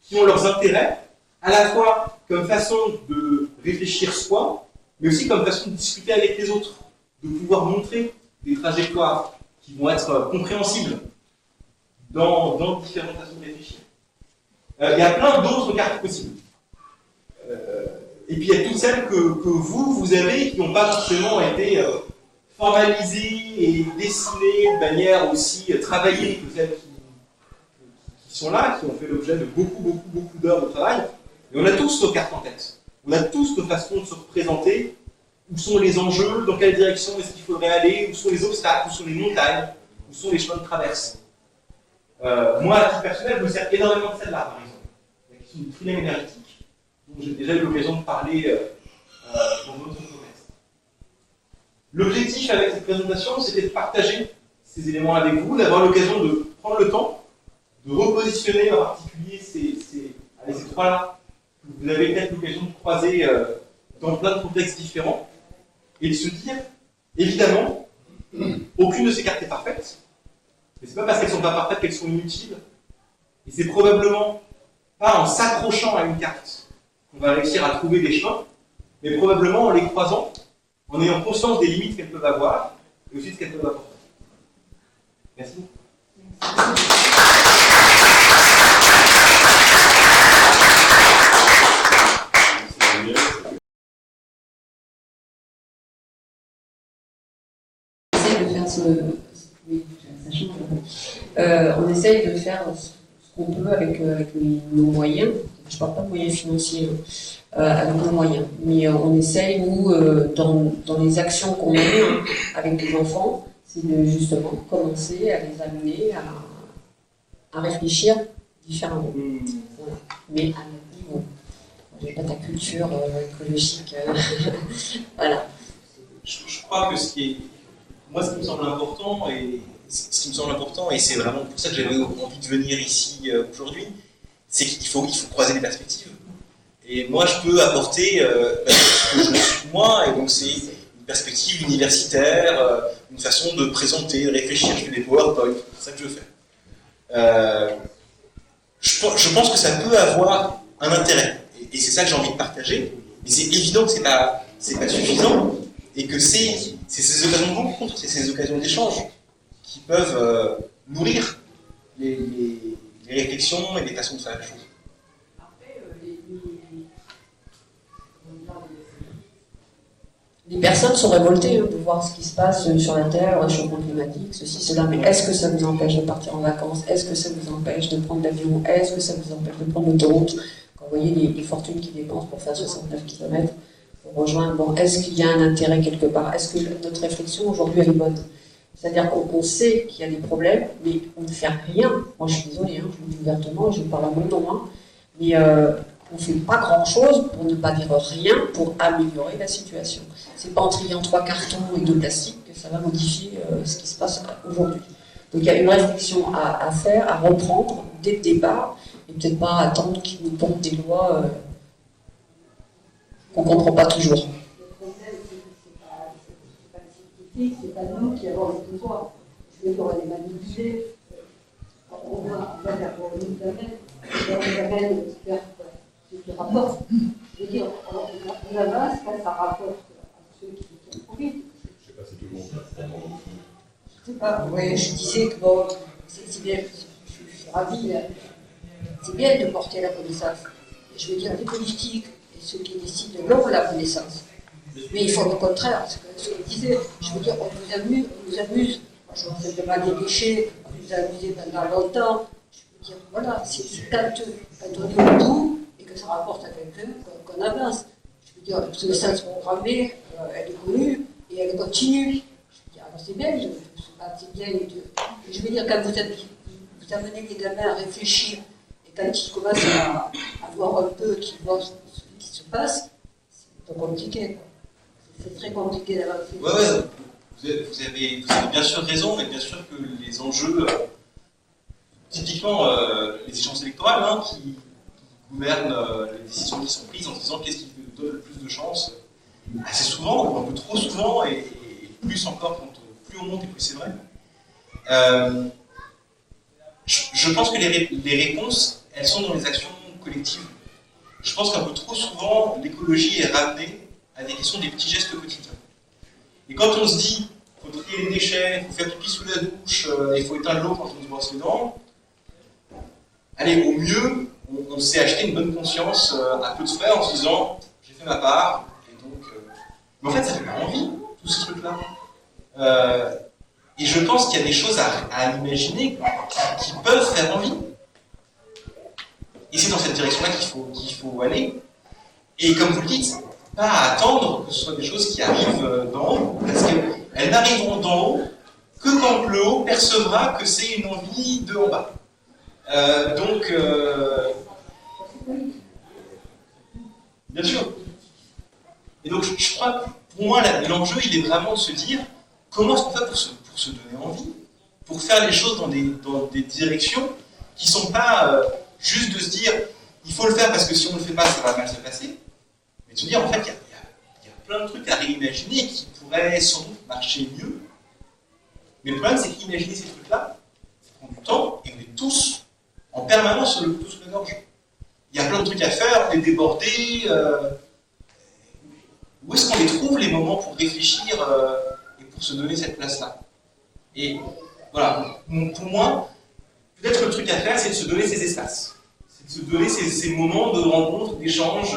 qui ont leurs intérêts, à la fois comme façon de réfléchir soi, mais aussi comme façon de discuter avec les autres, de pouvoir montrer des trajectoires qui vont être compréhensibles dans différentes façons de réfléchir. Il y a plein d'autres cartes possibles. Et puis il y a toutes celles que vous avez qui n'ont pas forcément été formalisées et dessinées de manière aussi travaillée que celles qui sont là, qui ont fait l'objet de beaucoup d'heures de travail. Et on a tous nos cartes en tête. On a tous nos façons de se représenter. Où sont les enjeux, dans quelle direction est-ce qu'il faudrait aller, où sont les obstacles, où sont les montagnes, où sont les chemins de traverse. Moi, à titre personnel, je me sers énormément de celle-là, par exemple. La question du trilemme énergétique, dont j'ai déjà eu l'occasion de parler dans votre contexte. L'objectif avec cette présentation, c'était de partager ces éléments avec vous, d'avoir l'occasion de prendre le temps, de repositionner en particulier ces 3-là, que vous avez peut-être l'occasion de croiser dans plein de contextes différents, et de se dire, évidemment, aucune de ces cartes est parfaite, mais c'est pas parce qu'elles sont pas parfaites qu'elles sont inutiles, et c'est probablement pas en s'accrochant à une carte qu'on va réussir à trouver des chemins, mais probablement en les croisant, en ayant conscience des limites qu'elles peuvent avoir, et aussi de ce qu'elles peuvent apporter. Merci. On essaye de faire ce qu'on peut avec nos moyens. Je ne parle pas de moyens financiers, avec nos moyens. Mais on essaye, nous, dans les actions qu'on mène avec les enfants, c'est de justement commencer à les amener à réfléchir différemment. Voilà. Mais à notre niveau. Je n'ai pas ta culture écologique. Voilà. Je crois que ce qui me semble important, et c'est vraiment pour ça que j'avais envie de venir ici aujourd'hui, c'est qu'il faut croiser les perspectives. Et moi, je peux apporter ce que je suis moi, et donc c'est une perspective universitaire, une façon de présenter, de réfléchir. Je fais des PowerPoint, c'est ça que je fais. Je pense que ça peut avoir un intérêt, et c'est ça que j'ai envie de partager. Mais c'est évident que c'est pas suffisant. Et que c'est ces occasions de rencontre, c'est ces occasions d'échange qui peuvent nourrir les réflexions et les façons de faire les choses. Après, les personnes sont révoltées de voir ce qui se passe sur la Terre, le réchauffement climatique, ceci, cela, mais est-ce que ça vous empêche de partir en vacances? Est-ce que ça vous empêche de prendre l'avion? Est-ce que ça vous empêche de prendre l'autoroute? Quand vous voyez les fortunes qui dépensent pour faire 69 km, rejoindre. Bon, est-ce qu'il y a un intérêt quelque part? Est-ce que notre réflexion aujourd'hui elle est bonne? C'est-à-dire qu'on sait qu'il y a des problèmes, mais on ne fait rien. Moi je suis désolée, je vous le dis ouvertement, et je vous parle à mon nom, mais on ne fait pas grand-chose, pour ne pas dire rien, pour améliorer la situation. C'est pas en triant 3 cartons et 2 plastiques que ça va modifier ce qui se passe aujourd'hui. Donc il y a une réflexion à faire, à reprendre dès le départ, et peut-être pas attendre qu'ils nous tombent des lois qu'on ne comprend pas toujours. Le problème, c'est pas nous qui avons le pouvoir. Je veux dire, on va les manipuler. On nous amène vers ce qui rapporte. Je veux dire, on avance quand ça rapporte à ceux qui profitent. Je ne sais pas si tout le monde ça. Je sais pas, oui, je disais que bon, c'est bien, je suis ravie, c'est bien de porter la connaissance. Je veux dire, les politiques, ceux qui décident l'ont la connaissance. Mais il faut le contraire, ce que je disais, je veux dire, on nous amuse. Moi, je ne fais pas des déchets, on nous a amusé pendant longtemps. Je veux dire, voilà, c'est quand on est au bout et que ça rapporte à quelqu'un qu'on avance. Je veux dire, l'obsolescence programmée, elle est connue et elle continue. Je veux dire, alors c'est bien, c'est bien. Je veux dire, quand vous amenez les gamins à réfléchir et quand ils commencent à voir un peu ce qui se passe, c'est compliqué, quoi. C'est très compliqué d'avancer. Ouais. Vous avez bien sûr raison, mais bien sûr que les enjeux, typiquement les échéances électorales, hein, qui gouvernent les décisions qui sont prises en se disant qu'est-ce qui donne le plus de chances, assez souvent, ou un peu trop souvent, et plus encore quand plus on monte et plus c'est vrai. Je pense que les réponses, elles sont dans les actions collectives. Je pense qu'un peu trop souvent, l'écologie est ramenée à des questions des petits gestes quotidiens. Et quand on se dit, il faut trier les déchets, il faut faire pipi sous la douche, il faut éteindre l'eau quand on se brosse les dents, allez, au mieux, on s'est acheté une bonne conscience à peu de frais en se disant, j'ai fait ma part, et donc... Mais en fait, ça fait pas envie, tous ces trucs-là. Et je pense qu'il y a des choses à imaginer qui peuvent faire envie. Et c'est dans cette direction-là qu'il faut aller. Et comme vous le dites, pas attendre que ce soit des choses qui arrivent d'en haut, parce qu'elles n'arriveront d'en haut que quand le haut percevra que c'est une envie de en bas. Bien sûr. Et donc je crois que pour moi l'enjeu il est vraiment de se dire comment est-ce qu'on fait pour se donner envie, pour faire les choses dans des directions qui ne sont pas juste de se dire il faut le faire parce que si on ne le fait pas ça va mal se passer. Mais de se dire, en fait, il y a plein de trucs à réimaginer qui pourraient sans doute marcher mieux. Mais le problème, c'est qu'imaginer ces trucs-là, ça prend du temps, et on est tous en permanence sur le couteau sous la gorge. Il y a plein de trucs à faire, on est débordés. Où est-ce qu'on les trouve, les moments pour réfléchir et pour se donner cette place-là? Et voilà, pour moi, peut-être que le truc à faire, c'est de se donner ces espaces. C'est de se donner ces moments de rencontre, d'échange.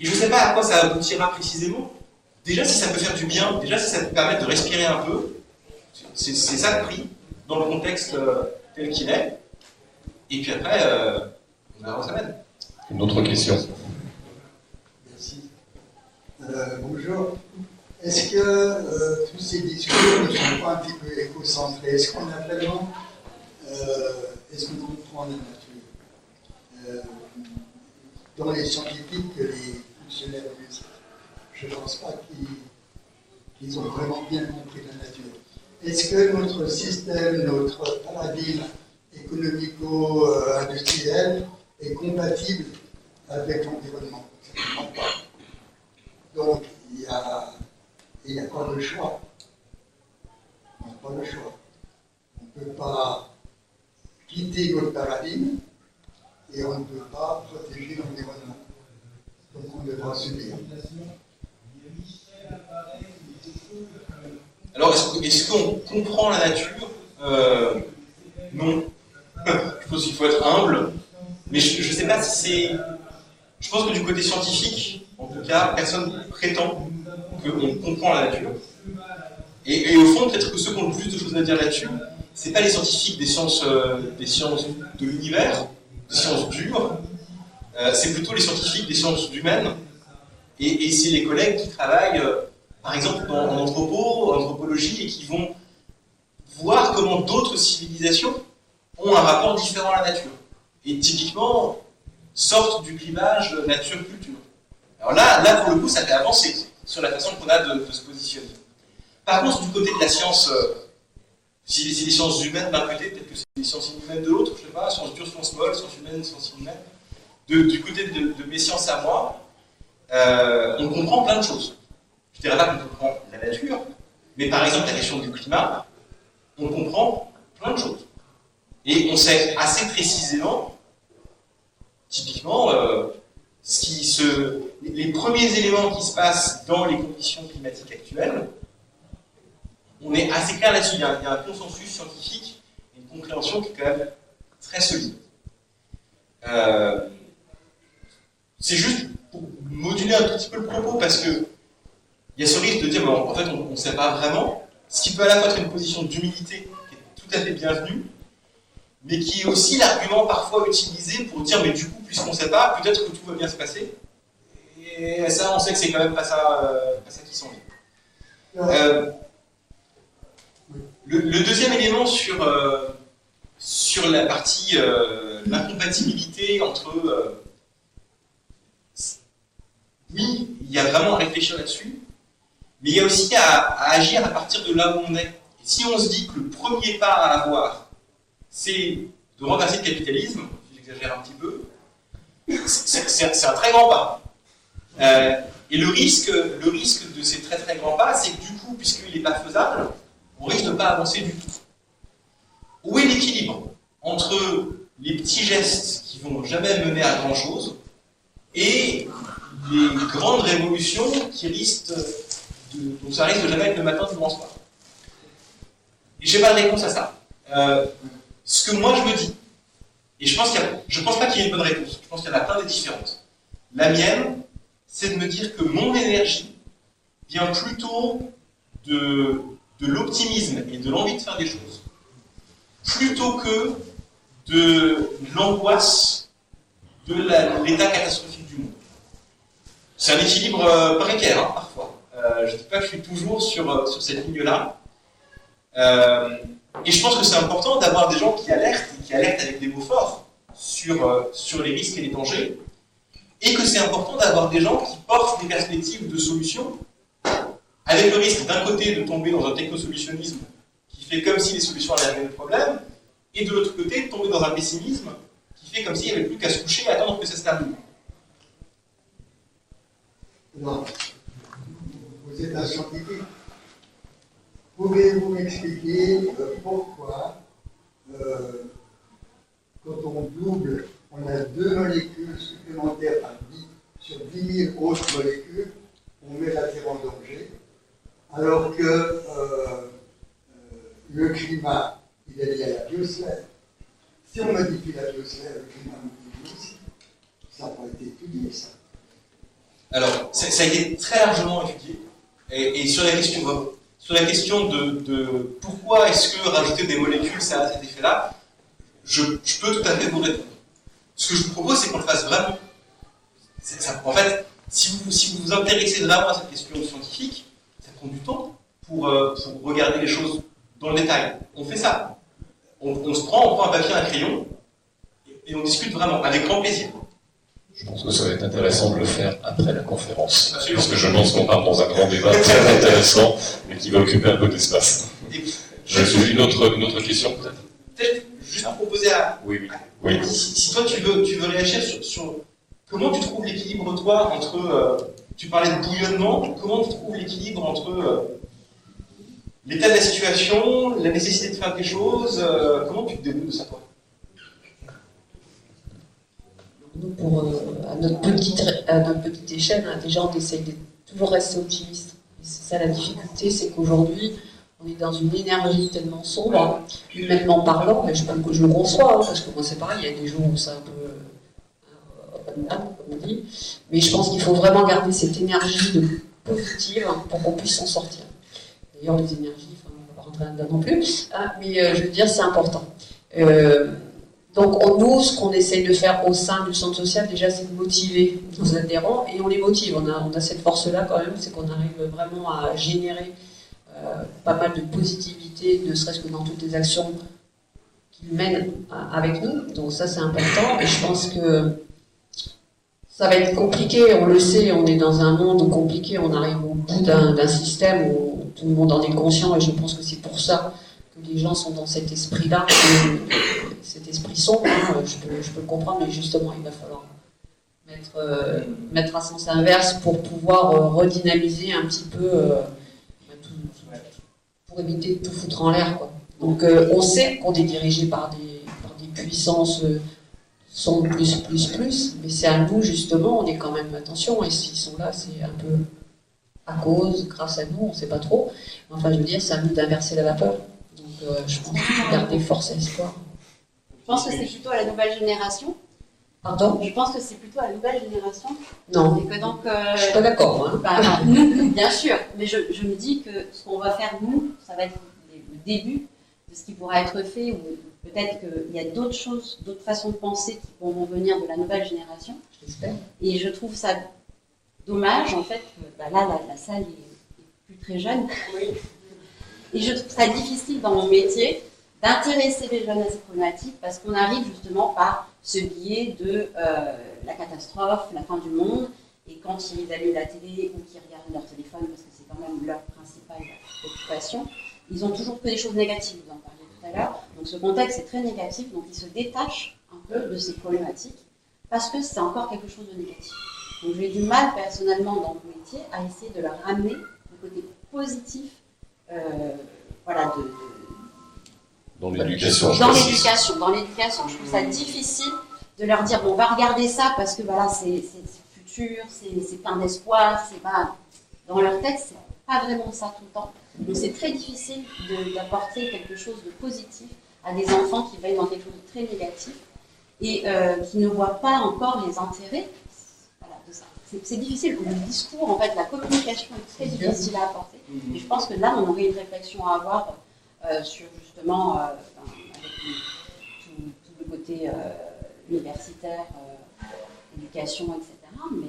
Et je ne sais pas à quoi ça aboutira précisément. Déjà, si ça peut faire du bien, déjà, si ça peut permettre de respirer un peu, c'est ça le prix, dans le contexte tel qu'il est. Et puis après, on verra où ça mène. Une autre question. Merci. Bonjour. Est-ce que tous ces discours ne sont pas un petit peu écocentrés? Est-ce qu'on a vraiment... est-ce qu'on comprend la nature dans les scientifiques que les fonctionnaires russes, je ne pense pas qu'ils ont vraiment bien compris la nature. Est-ce que notre système, notre paradigme économico-industriel est compatible avec l'environnement? Certainement pas. Donc, il n'y a pas de choix. On n'a pas le choix. On ne peut pas quitter notre paradigme et on ne peut pas protéger l'environnement. Donc on devra subir. Alors, est-ce qu'on comprend la nature? Non. Je pense qu'il faut être humble. Mais je ne sais pas si c'est... Je pense que du côté scientifique, en tout cas, personne ne prétend qu'on comprend la nature. Et au fond, peut-être que ceux qui ont le plus de choses à dire là-dessus, ce n'est pas les scientifiques des sciences de l'univers, des sciences dures, c'est plutôt les scientifiques des sciences humaines, et c'est les collègues qui travaillent, par exemple, en anthropologie, et qui vont voir comment d'autres civilisations ont un rapport différent à la nature. Et typiquement, sortent du clivage nature-culture. Alors là, pour le coup, ça fait avancer sur la façon qu'on a de se positionner. Par contre, du côté de la science, si c'est les sciences humaines d'un côté, peut-être que c'est les sciences inhumaines de l'autre, je ne sais pas, sciences dures, sciences molles, sciences humaines, sciences inhumaines. Du côté de mes sciences à moi, on comprend plein de choses. Je ne dirais pas qu'on comprend la nature, mais par exemple la question du climat, on comprend plein de choses. Et on sait assez précisément, typiquement, les premiers éléments qui se passent dans les conditions climatiques actuelles. On est assez clair là-dessus. Il y a un consensus scientifique, une compréhension qui est quand même très solide. C'est juste pour moduler un tout petit peu le propos, parce que il y a ce risque de dire, bon, en fait, on ne sait pas vraiment, ce qui peut à la fois être une position d'humilité qui est tout à fait bienvenue, mais qui est aussi l'argument parfois utilisé pour dire mais du coup, puisqu'on ne sait pas, peut-être que tout va bien se passer. Et ça, on sait que c'est quand même pas ça qui s'en vient. Le deuxième élément sur la partie l'incompatibilité entre oui, il y a vraiment à réfléchir là-dessus, mais il y a aussi à agir à partir de là où on est. Et si on se dit que le premier pas à avoir, c'est de renverser le capitalisme, j'exagère un petit peu, c'est un très grand pas. Et le risque de ces très très grands pas, c'est que du coup, puisqu'il n'est pas faisable, on risque de ne pas avancer du tout. Où est l'équilibre entre les petits gestes qui vont jamais mener à grand chose et les grandes révolutions qui risquent donc ça risque de jamais être le matin du grand soir. Et je n'ai pas de réponse à ça. Ce que moi je me dis, et je pense pas qu'il y ait une bonne réponse, je pense qu'il y en a plein des différentes. La mienne, c'est de me dire que mon énergie vient plutôt de l'optimisme et de l'envie de faire des choses, plutôt que de l'angoisse de l'état catastrophique du monde. C'est un équilibre précaire, hein, parfois. Je ne dis pas que je suis toujours sur cette ligne-là. Et je pense que c'est important d'avoir des gens qui alertent avec des mots forts sur les risques et les dangers, et que c'est important d'avoir des gens qui portent des perspectives de solutions, avec le risque d'un côté de tomber dans un technosolutionnisme qui fait comme si les solutions allaient régler le problème, et de l'autre côté de tomber dans un pessimisme qui fait comme s'il n'y avait plus qu'à se coucher et attendre que ça se termine. Non. Vous êtes un scientifique. Pouvez-vous m'expliquer pourquoi, quand on double, on a 2 molécules supplémentaires sur 10 000 autres molécules, on met la Terre en danger, alors que le climat, il est lié à la biosphère. Si on modifie la biosphère, le climat modifie aussi. Ça n'a pas été étudié, ça. Alors, ça a été très largement étudié, et sur la question de pourquoi est-ce que rajouter des molécules, ça a cet effet-là, je peux tout à fait vous répondre. Ce que je vous propose, c'est qu'on le fasse vraiment. En fait, si vous vous intéressez vraiment à cette question scientifique, ça prend du temps pour regarder les choses dans le détail. On fait ça. On prend un papier, un crayon, et on discute vraiment, avec grand plaisir. Je pense que ça va être intéressant de le faire après la conférence. Absolument. Parce que je pense qu'on part dans un grand débat très intéressant, mais qui va occuper un peu d'espace. Une autre question, peut-être? Peut-être juste pour proposer à... Oui. Si toi tu veux réagir sur comment tu trouves l'équilibre, toi, entre... tu parlais de bouillonnement, comment tu trouves l'équilibre entre l'état de la situation, la nécessité de faire des choses, comment tu te débrouilles de ça, toi? Nous, à notre petite échelle, hein, déjà on essaye de toujours rester optimiste. Et c'est ça la difficulté, c'est qu'aujourd'hui, on est dans une énergie tellement sombre, humainement parlant, mais je le conçois, hein, parce que moi c'est pareil, il y a des jours où c'est un peu up and down, comme on dit, mais je pense qu'il faut vraiment garder cette énergie positive pour qu'on puisse s'en sortir. D'ailleurs, les énergies, on ne va pas rentrer là-dedans non plus, hein, mais je veux dire, c'est important. Donc nous, ce qu'on essaye de faire au sein du centre social, déjà, c'est de motiver nos adhérents, et on les motive. On a cette force-là quand même, c'est qu'on arrive vraiment à générer pas mal de positivité, ne serait-ce que dans toutes les actions qu'ils mènent avec nous. Donc ça, c'est important, et je pense que ça va être compliqué, on le sait, on est dans un monde compliqué, on arrive au bout d'un système où tout le monde en est conscient, et je pense que c'est pour ça que les gens sont dans cet esprit-là, cet esprit sombre, hein, je peux le comprendre, mais justement, il va falloir mettre à sens inverse pour pouvoir redynamiser un petit peu, pour éviter de tout foutre en l'air, quoi. Donc on sait qu'on est dirigé par des puissances sombres plus, mais c'est à nous, justement, on est quand même, attention, et s'ils sont là, c'est un peu à cause, grâce à nous, on ne sait pas trop. Enfin, je veux dire, c'est à nous d'inverser la vapeur. Donc je pense qu'il faut garder force et espoir. Je pense que c'est plutôt à la nouvelle génération. Pardon? Je pense que c'est plutôt à la nouvelle génération. Non. Et que donc, je suis pas d'accord. Hein. Bah, nous, bien sûr, mais je me dis que ce qu'on va faire, nous, ça va être le début de ce qui pourra être fait, ou peut-être qu'il y a d'autres choses, d'autres façons de penser qui vont venir de la nouvelle génération. J'espère. Et je trouve ça dommage, en fait, que là, la salle est plus très jeune. Et je trouve ça difficile dans mon métier d'intéresser les jeunes à ces problématiques parce qu'on arrive justement par ce biais de la catastrophe, la fin du monde, et quand ils allument la télé ou qu'ils regardent leur téléphone, parce que c'est quand même leur principale occupation, ils ont toujours que des choses négatives, vous en parliez tout à l'heure. Donc ce contexte est très négatif, donc ils se détachent un peu de ces problématiques parce que c'est encore quelque chose de négatif. Donc j'ai du mal personnellement dans mon métier à essayer de leur ramener le côté positif voilà, Dans l'éducation, dans l'éducation, je trouve ça difficile de leur dire bon, on va regarder ça parce que voilà, c'est futur, c'est plein d'espoir, c'est pas dans leur texte, c'est pas vraiment ça tout le temps. Donc c'est très difficile d'apporter quelque chose de positif à des enfants qui veulent dans quelque chose de très négatif et qui ne voient pas encore les intérêts. Voilà, de ça. C'est difficile. Le discours, en fait, la communication est très difficile à apporter. Et je pense que là, on aurait une réflexion à avoir sur justement avec tout le côté universitaire, éducation, etc. Mais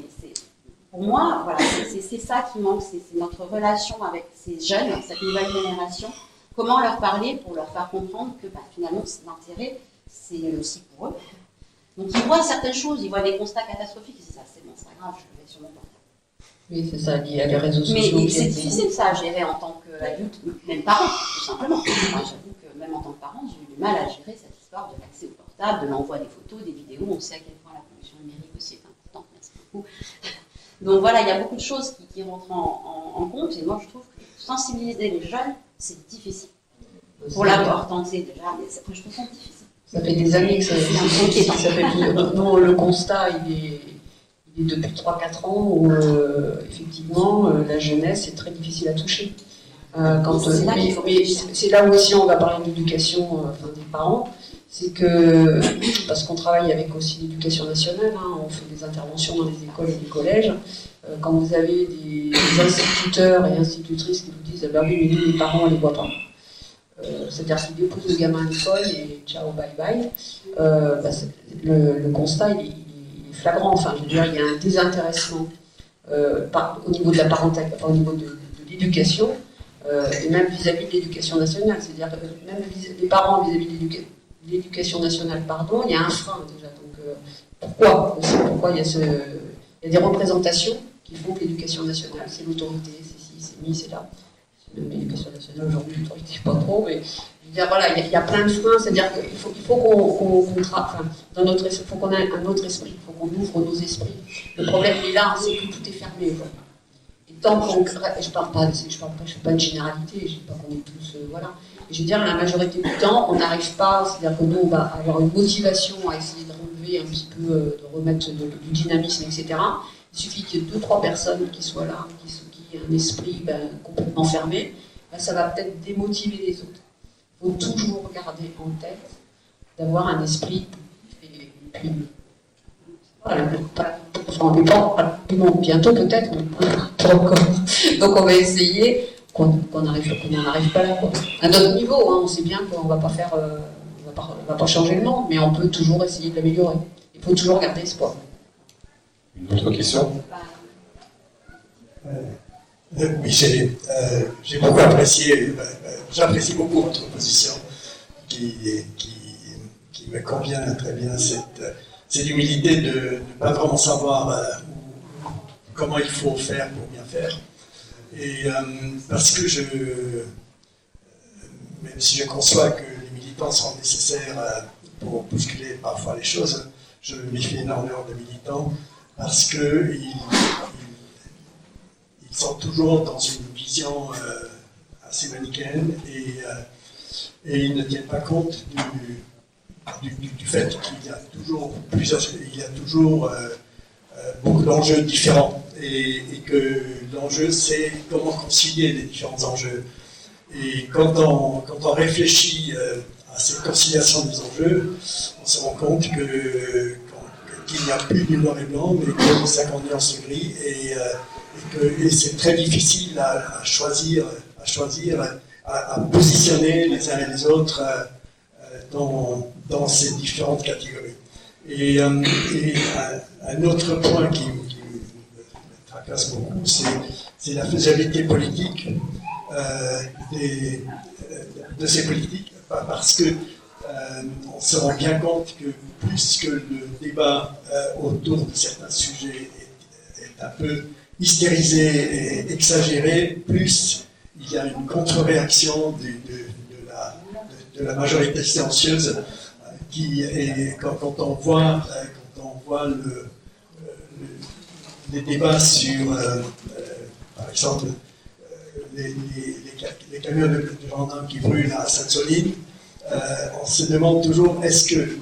pour moi, voilà, c'est ça qui manque, c'est notre relation avec ces jeunes, cette nouvelle génération. Comment leur parler pour leur faire comprendre que finalement, l'intérêt, c'est aussi pour eux. Donc ils voient certaines choses, ils voient des constats catastrophiques, et c'est ça, c'est bon, c'est pas grave, je le mets sur mon portable. Oui, c'est ça, lié à les réseaux sociaux. Mais c'est difficile ça à gérer en tant qu'adulte, même parent, tout simplement. Moi, j'avoue que même en tant que parent, j'ai eu du mal à gérer cette histoire de l'accès au portable, de l'envoi des photos, des vidéos. On sait à quel point la pollution numérique aussi est importante, merci beaucoup. Donc voilà, il y a beaucoup de choses qui rentrent en compte, et moi je trouve que sensibiliser les jeunes, c'est difficile. Pour l'avoir tenté déjà, mais je trouve ça difficile. Ça fait des années que ça fait non, le constat, il est depuis 3-4 ans où effectivement la jeunesse est très difficile à toucher. Mais c'est là où aussi on va parler d'éducation des parents, c'est que, parce qu'on travaille avec aussi l'éducation nationale, on fait des interventions dans les écoles et les collèges, quand vous avez des instituteurs et institutrices qui vous disent ah ben oui, mais nous les parents on les voit pas. C'est-à-dire qu'ils déposent le gamin à l'école et ciao, bye bye. Le constat il est flagrant. Enfin, je veux dire, il y a un désintéressement au niveau de la parentalité, au niveau de l'éducation, et même vis-à-vis de l'éducation nationale. C'est-à-dire que même les parents vis-à-vis de l'éducation nationale, il y a un frein déjà. Donc pourquoi il y a des représentations qui font que l'éducation nationale, c'est l'autorité, c'est ci, c'est mi, c'est là. L'éducation nationale aujourd'hui, l'autorité pas trop, mais je veux dire, voilà, il y a plein de freins, c'est-à-dire qu'il faut qu'on travaille, dans notre esprit, il faut qu'on ait un autre esprit, il faut qu'on ouvre nos esprits. Le problème il est là, c'est que tout est fermé aujourd'hui. Et tant qu'on je fais pas de généralité, je dis pas qu'on est tous, voilà. Et je veux dire, la majorité du temps, on n'arrive pas, c'est-à-dire que nous, on va avoir une motivation à essayer de relever un petit peu, de remettre du dynamisme, etc. Il suffit qu'il y ait 2-3 personnes qui soient là, qui aient un esprit complètement fermé, ça va peut-être démotiver les autres. Il faut toujours garder en tête d'avoir un esprit, et puis, voilà, bientôt peut-être, pas encore. Donc on va essayer qu'on n'en arrive pas là, quoi. À notre niveau, on sait bien qu'on va pas faire, on va pas changer le monde, mais on peut toujours essayer de l'améliorer. Il faut toujours garder espoir. Une autre question? Oui, j'ai beaucoup apprécié, j'apprécie beaucoup votre position qui me convient très bien, cette humilité de ne pas vraiment savoir comment il faut faire pour bien faire. Et parce que même si je conçois que les militants sont nécessaires pour bousculer parfois les choses, je me méfie énormément de militants parce qu'ils sont toujours dans une vision assez manichéenne et ils ne tiennent pas compte du fait qu'il y a toujours beaucoup d'enjeux différents et que l'enjeu c'est comment concilier les différents enjeux. Et quand on réfléchit à cette conciliation des enjeux, on se rend compte qu'il n'y a plus du noir et blanc, mais que 50 nuances de gris et c'est très difficile à choisir, à positionner les uns et les autres dans ces différentes catégories. Et un autre point qui me tracasse beaucoup, c'est la faisabilité politique de ces politiques, parce que on se rend bien compte que plus que le débat autour de certains sujets est un peu hystérisé et exagéré, plus il y a une contre-réaction de la majorité silencieuse qui est, quand on voit les débats sur, par exemple, les camions de gendarmes qui brûlent à Sainte-Soline, on se demande toujours est-ce que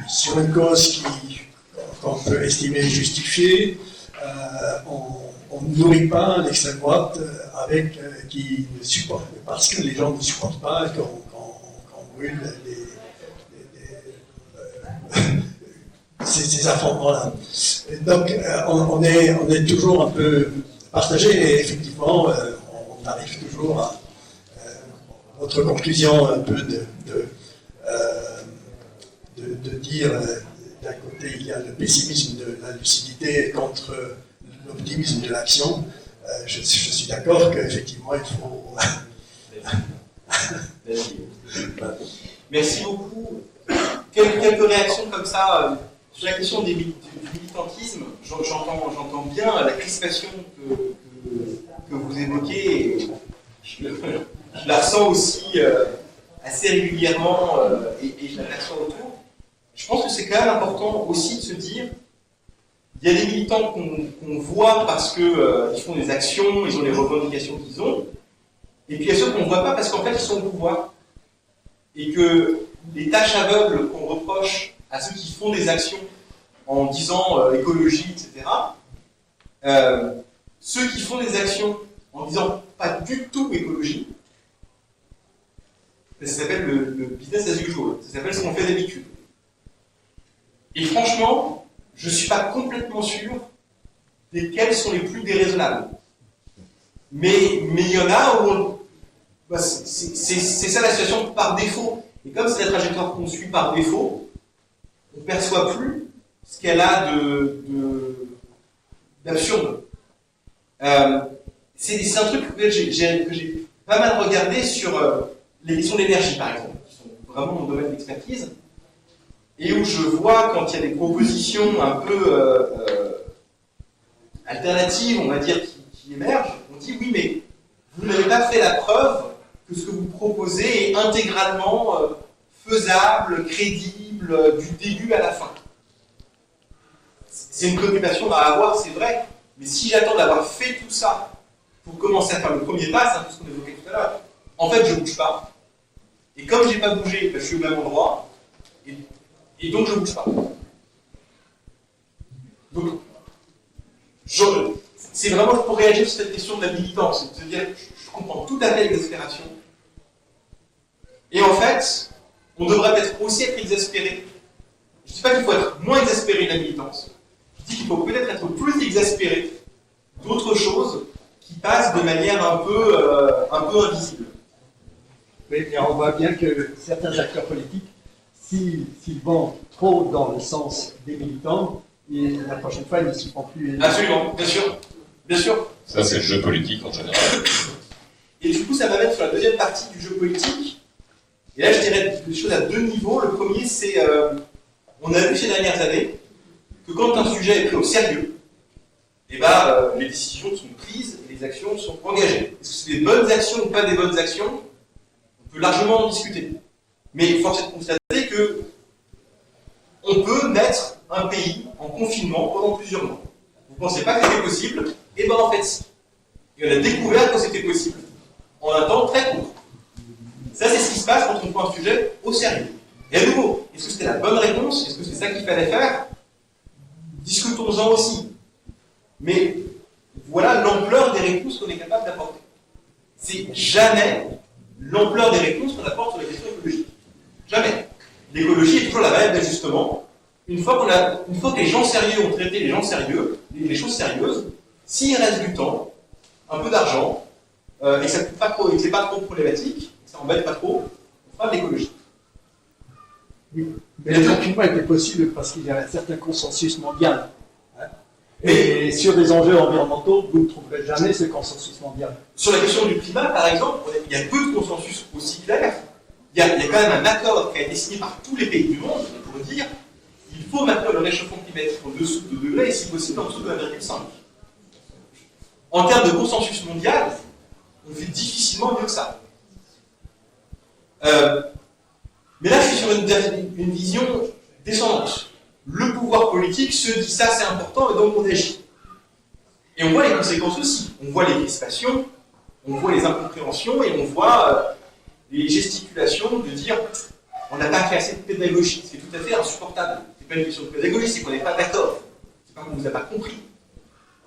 sur une cause qu'on peut estimer justifiée, on ne nourrit pas l'extrême droite qui ne supporte, parce que les gens ne supportent pas qu'on brûle ces affrontements-là. Donc on est toujours un peu partagé et effectivement on arrive toujours à notre conclusion un peu de dire d'un côté il y a le pessimisme de la lucidité contre l'optimisme de l'action. Je suis d'accord qu'effectivement il faut... Merci beaucoup. Quelques réactions comme ça sur la question du militantisme. J'entends bien la crispation que vous évoquez. Et je la ressens aussi assez régulièrement et je la perçois autour. Je pense que c'est quand même important aussi de se dire il y a des militants qu'on voit parce qu'ils font des actions, ils ont les revendications qu'ils ont, et puis il y a ceux qu'on ne voit pas parce qu'en fait ils sont au pouvoir. Et que les tâches aveugles qu'on reproche à ceux qui font des actions en disant écologie, etc., ceux qui font des actions en disant pas du tout écologie, ça s'appelle le business as usual, ça s'appelle ce qu'on fait d'habitude. Et franchement, je ne suis pas complètement sûr desquels sont les plus déraisonnables. Mais il y en a où c'est ça la situation par défaut. Et comme c'est la trajectoire qu'on suit par défaut, on ne perçoit plus ce qu'elle a d'absurde. C'est un truc que j'ai pas mal regardé sur les questions d'énergie, par exemple, qui sont vraiment mon domaine d'expertise, et où je vois quand il y a des propositions un peu alternatives, on va dire, qui émergent, on dit oui, mais vous n'avez pas fait la preuve que ce que vous proposez est intégralement faisable, crédible, du début à la fin. C'est une préoccupation à avoir, c'est vrai, mais si j'attends d'avoir fait tout ça pour commencer à faire le premier pas, c'est un peu ce qu'on évoquait tout à l'heure, en fait je ne bouge pas. Et comme je n'ai pas bougé, je suis au même endroit, et donc je ne bouge pas. Donc, c'est vraiment pour réagir sur cette question de la militance, c'est de se dire, je comprends tout à fait l'exaspération. Et en fait, on devrait peut-être aussi être exaspéré. Je ne dis pas qu'il faut être moins exaspéré de la militance. Je dis qu'il faut peut-être être plus exaspéré d'autres choses qui passent de manière un peu invisible. Oui, et on voit bien que certains acteurs politiques, s'ils vont trop dans le sens des militants, et la prochaine fois, ils ne se font plus... Absolument, bien sûr. Bien sûr. Ça, c'est le jeu politique en général. Et du coup, ça m'amène sur la deuxième partie du jeu politique. Et là, je dirais des choses à deux niveaux. Le premier, c'est... on a vu ces dernières années que quand un sujet est pris au sérieux, eh ben, les décisions sont prises et les actions sont engagées. Est-ce que c'est des bonnes actions ou pas des bonnes actions? On peut largement en discuter. Mais force est de constater que on peut mettre un pays en confinement pendant plusieurs mois. Vous ne pensez pas que c'était possible? Eh bien, en fait, si. Et on a découvert que c'était possible en un temps très court. Ça, c'est ce qui se passe quand on prend un sujet au sérieux. Et à nouveau, est-ce que c'était la bonne réponse? Est-ce que c'est ça qu'il fallait faire? Discutons-en aussi. Mais voilà l'ampleur des réponses qu'on est capable d'apporter. C'est jamais l'ampleur des réponses qu'on apporte sur la question écologique. Jamais. L'écologie est toujours la variable d'ajustement. Une fois que les gens sérieux ont traité les gens sérieux, les choses sérieuses, s'il reste du temps, un peu d'argent, et que c'est pas trop problématique, que ça embête pas trop, on fera de l'écologie. Oui, mais le confinement était possible parce qu'il y avait un certain consensus mondial. Hein. Et sur des enjeux environnementaux, vous ne trouverez jamais ce consensus mondial. Sur la question du climat, par exemple, il y a peu de consensus aussi clair. Il y a quand même un accord qui a été signé par tous les pays du monde pour dire qu'il faut maintenir le réchauffement climatique en dessous de 2 degrés et si possible en dessous de 1,5. En termes de consensus mondial, on fait difficilement mieux que ça. Mais là, je suis sur une vision descendante. Le pouvoir politique se dit ça, c'est important, et donc on agit. Et on voit les conséquences aussi. On voit les crispations, on voit les incompréhensions, et on voit les gesticulations de dire on n'a pas fait assez de pédagogie, ce qui est tout à fait insupportable. C'est pas une question de pédagogie, c'est qu'on n'est pas d'accord. C'est pas qu'on ne vous a pas compris.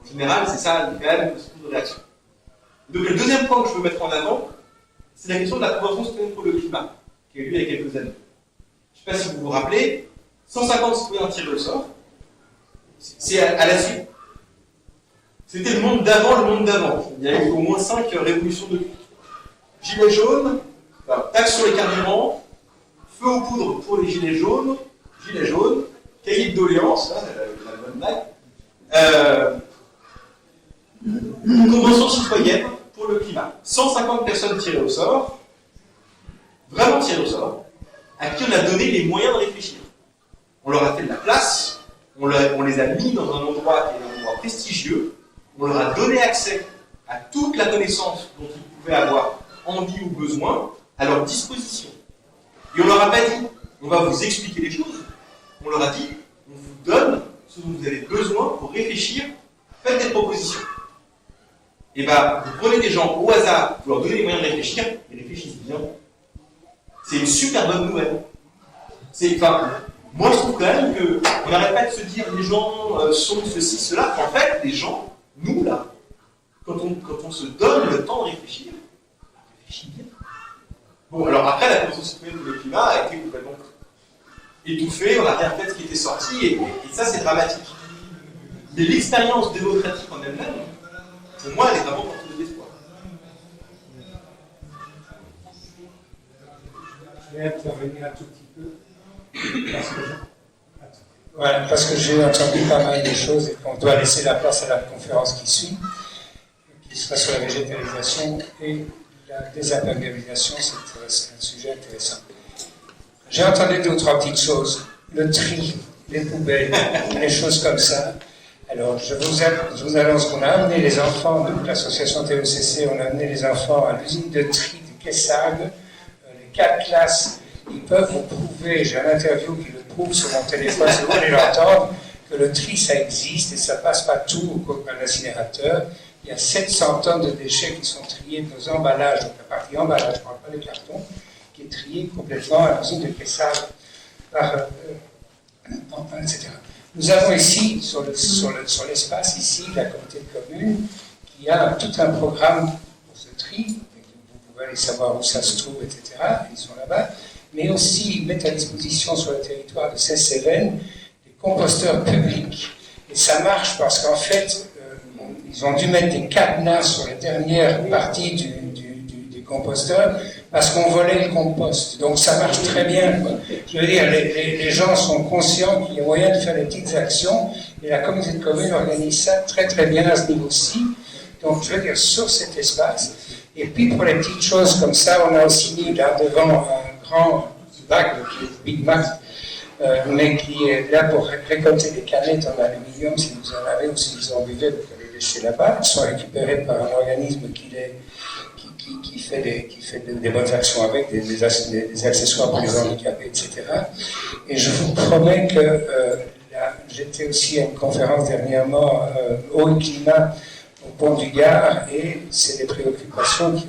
En général, c'est ça, quand même, une réaction. Donc le deuxième point que je veux mettre en avant, c'est la question de la Convention citoyenne pour le climat, qui a eu lieu il y a quelques années. Je ne sais pas si vous vous rappelez, 150 citoyens tirés au sort, c'est à la suite. C'était le monde d'avant, le monde d'avant. Il y a eu au moins 5 révolutions de culture. Gilets jaunes, taxe sur les carburants, feu aux poudres pour les gilets jaunes, cahier de doléances, la bonne blague, convention citoyenne pour le climat. 150 personnes tirées au sort, vraiment tirées au sort, à qui on a donné les moyens de réfléchir. On leur a fait de la place, on les a mis dans un endroit qui est un endroit prestigieux, on leur a donné accès à toute la connaissance dont ils pouvaient avoir envie ou besoin à leur disposition. Et on leur a pas dit, on va vous expliquer les choses, on leur a dit, on vous donne ce dont vous avez besoin pour réfléchir, faites des propositions. Et bien, vous prenez des gens au hasard, vous leur donnez les moyens de réfléchir, ils réfléchissent bien. C'est une super bonne nouvelle. Moi je trouve quand même qu'on n'arrête pas de se dire les gens sont ceci, cela. En fait, les gens, nous là, quand on se donne le temps de réfléchir, on réfléchit bien. Bon, alors après, la Convention citoyenne pour le climat a été complètement étouffée, on n'a rien fait de ce qui était sorti, et ça c'est dramatique. Mais l'expérience démocratique en elle-même, pour moi, elle est vraiment porteuse d'espoir. Je vais intervenir un tout petit peu. Parce que j'ai entendu pas mal de choses et qu'on doit laisser la place à la conférence qui suit, qui sera sur la végétalisation et la désimperméabilisation. C'est un sujet intéressant. J'ai entendu deux ou trois petites choses. Le tri, les poubelles, les choses comme ça. Alors, je vous annonce qu'on a amené les enfants, de l'association TECC, on a amené les enfants à l'usine de tri de Kessag, les 4 classes, ils peuvent vous prouver, j'ai un interview qui le prouve sur mon téléphone, si vous voulez l'entendre, que le tri, ça existe et ça passe pas tout à l'incinérateur. Il y a 700 tonnes de déchets qui sont triés de nos emballages, donc la partie emballage, je ne parle pas des cartons, qui est triée complètement à l'usine de Kessag, etc. Nous avons ici, sur l'espace, ici, la communauté de communes, qui a tout un programme pour ce tri, vous pouvez aller savoir où ça se trouve, etc., ils sont là-bas, mais aussi ils mettent à disposition sur le territoire de Cévennes des composteurs publics. Et ça marche parce qu'en fait, ils ont dû mettre des cadenas sur les dernières parties des composteurs, parce qu'on volait le compost. Donc ça marche très bien. Je veux dire, les gens sont conscients qu'il y a moyen de faire des petites actions, et la communauté de communes organise ça très très bien à ce niveau-ci. Donc je veux dire, sur cet espace. Et puis pour les petites choses comme ça, on a aussi mis là devant un grand bac, Big Mac, mais qui est là pour récolter des canettes en aluminium, si vous en avez ou si vous en buvez, vous pouvez les laisser là-bas. Elles sont récupérées par un organisme qui fait des bonnes actions avec, des accessoires pour les handicapés, etc. Et je vous promets que j'étais aussi à une conférence dernièrement, eau et climat, au Pont du Gard, et c'est des préoccupations qui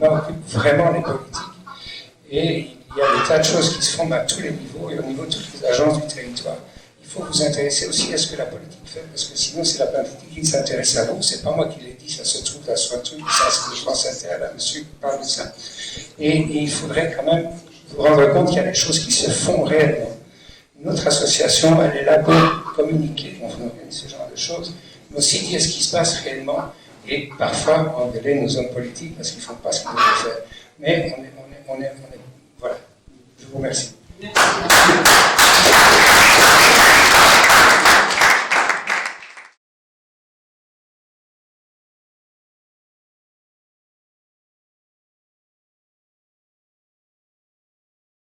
occupent vraiment les politiques. Et il y a des tas de choses qui se font à tous les niveaux et au niveau de toutes les agences du territoire. Il faut vous intéresser aussi à ce que la politique fait, parce que sinon c'est la politique qui s'intéresse à vous. C'est pas moi qui l'ai dit, ça se trouve sur un truc, ça c'est de France Inter, là, monsieur qui parle de ça. Et il faudrait quand même vous rendre compte qu'il y a des choses qui se font réellement. Notre association, elle est là pour communiquer, on organise ce genre de choses, mais aussi dire ce qui se passe réellement, et parfois engueuler nos hommes politiques parce qu'ils ne font pas ce qu'ils doivent faire. Mais on est voilà. Je vous remercie. Merci.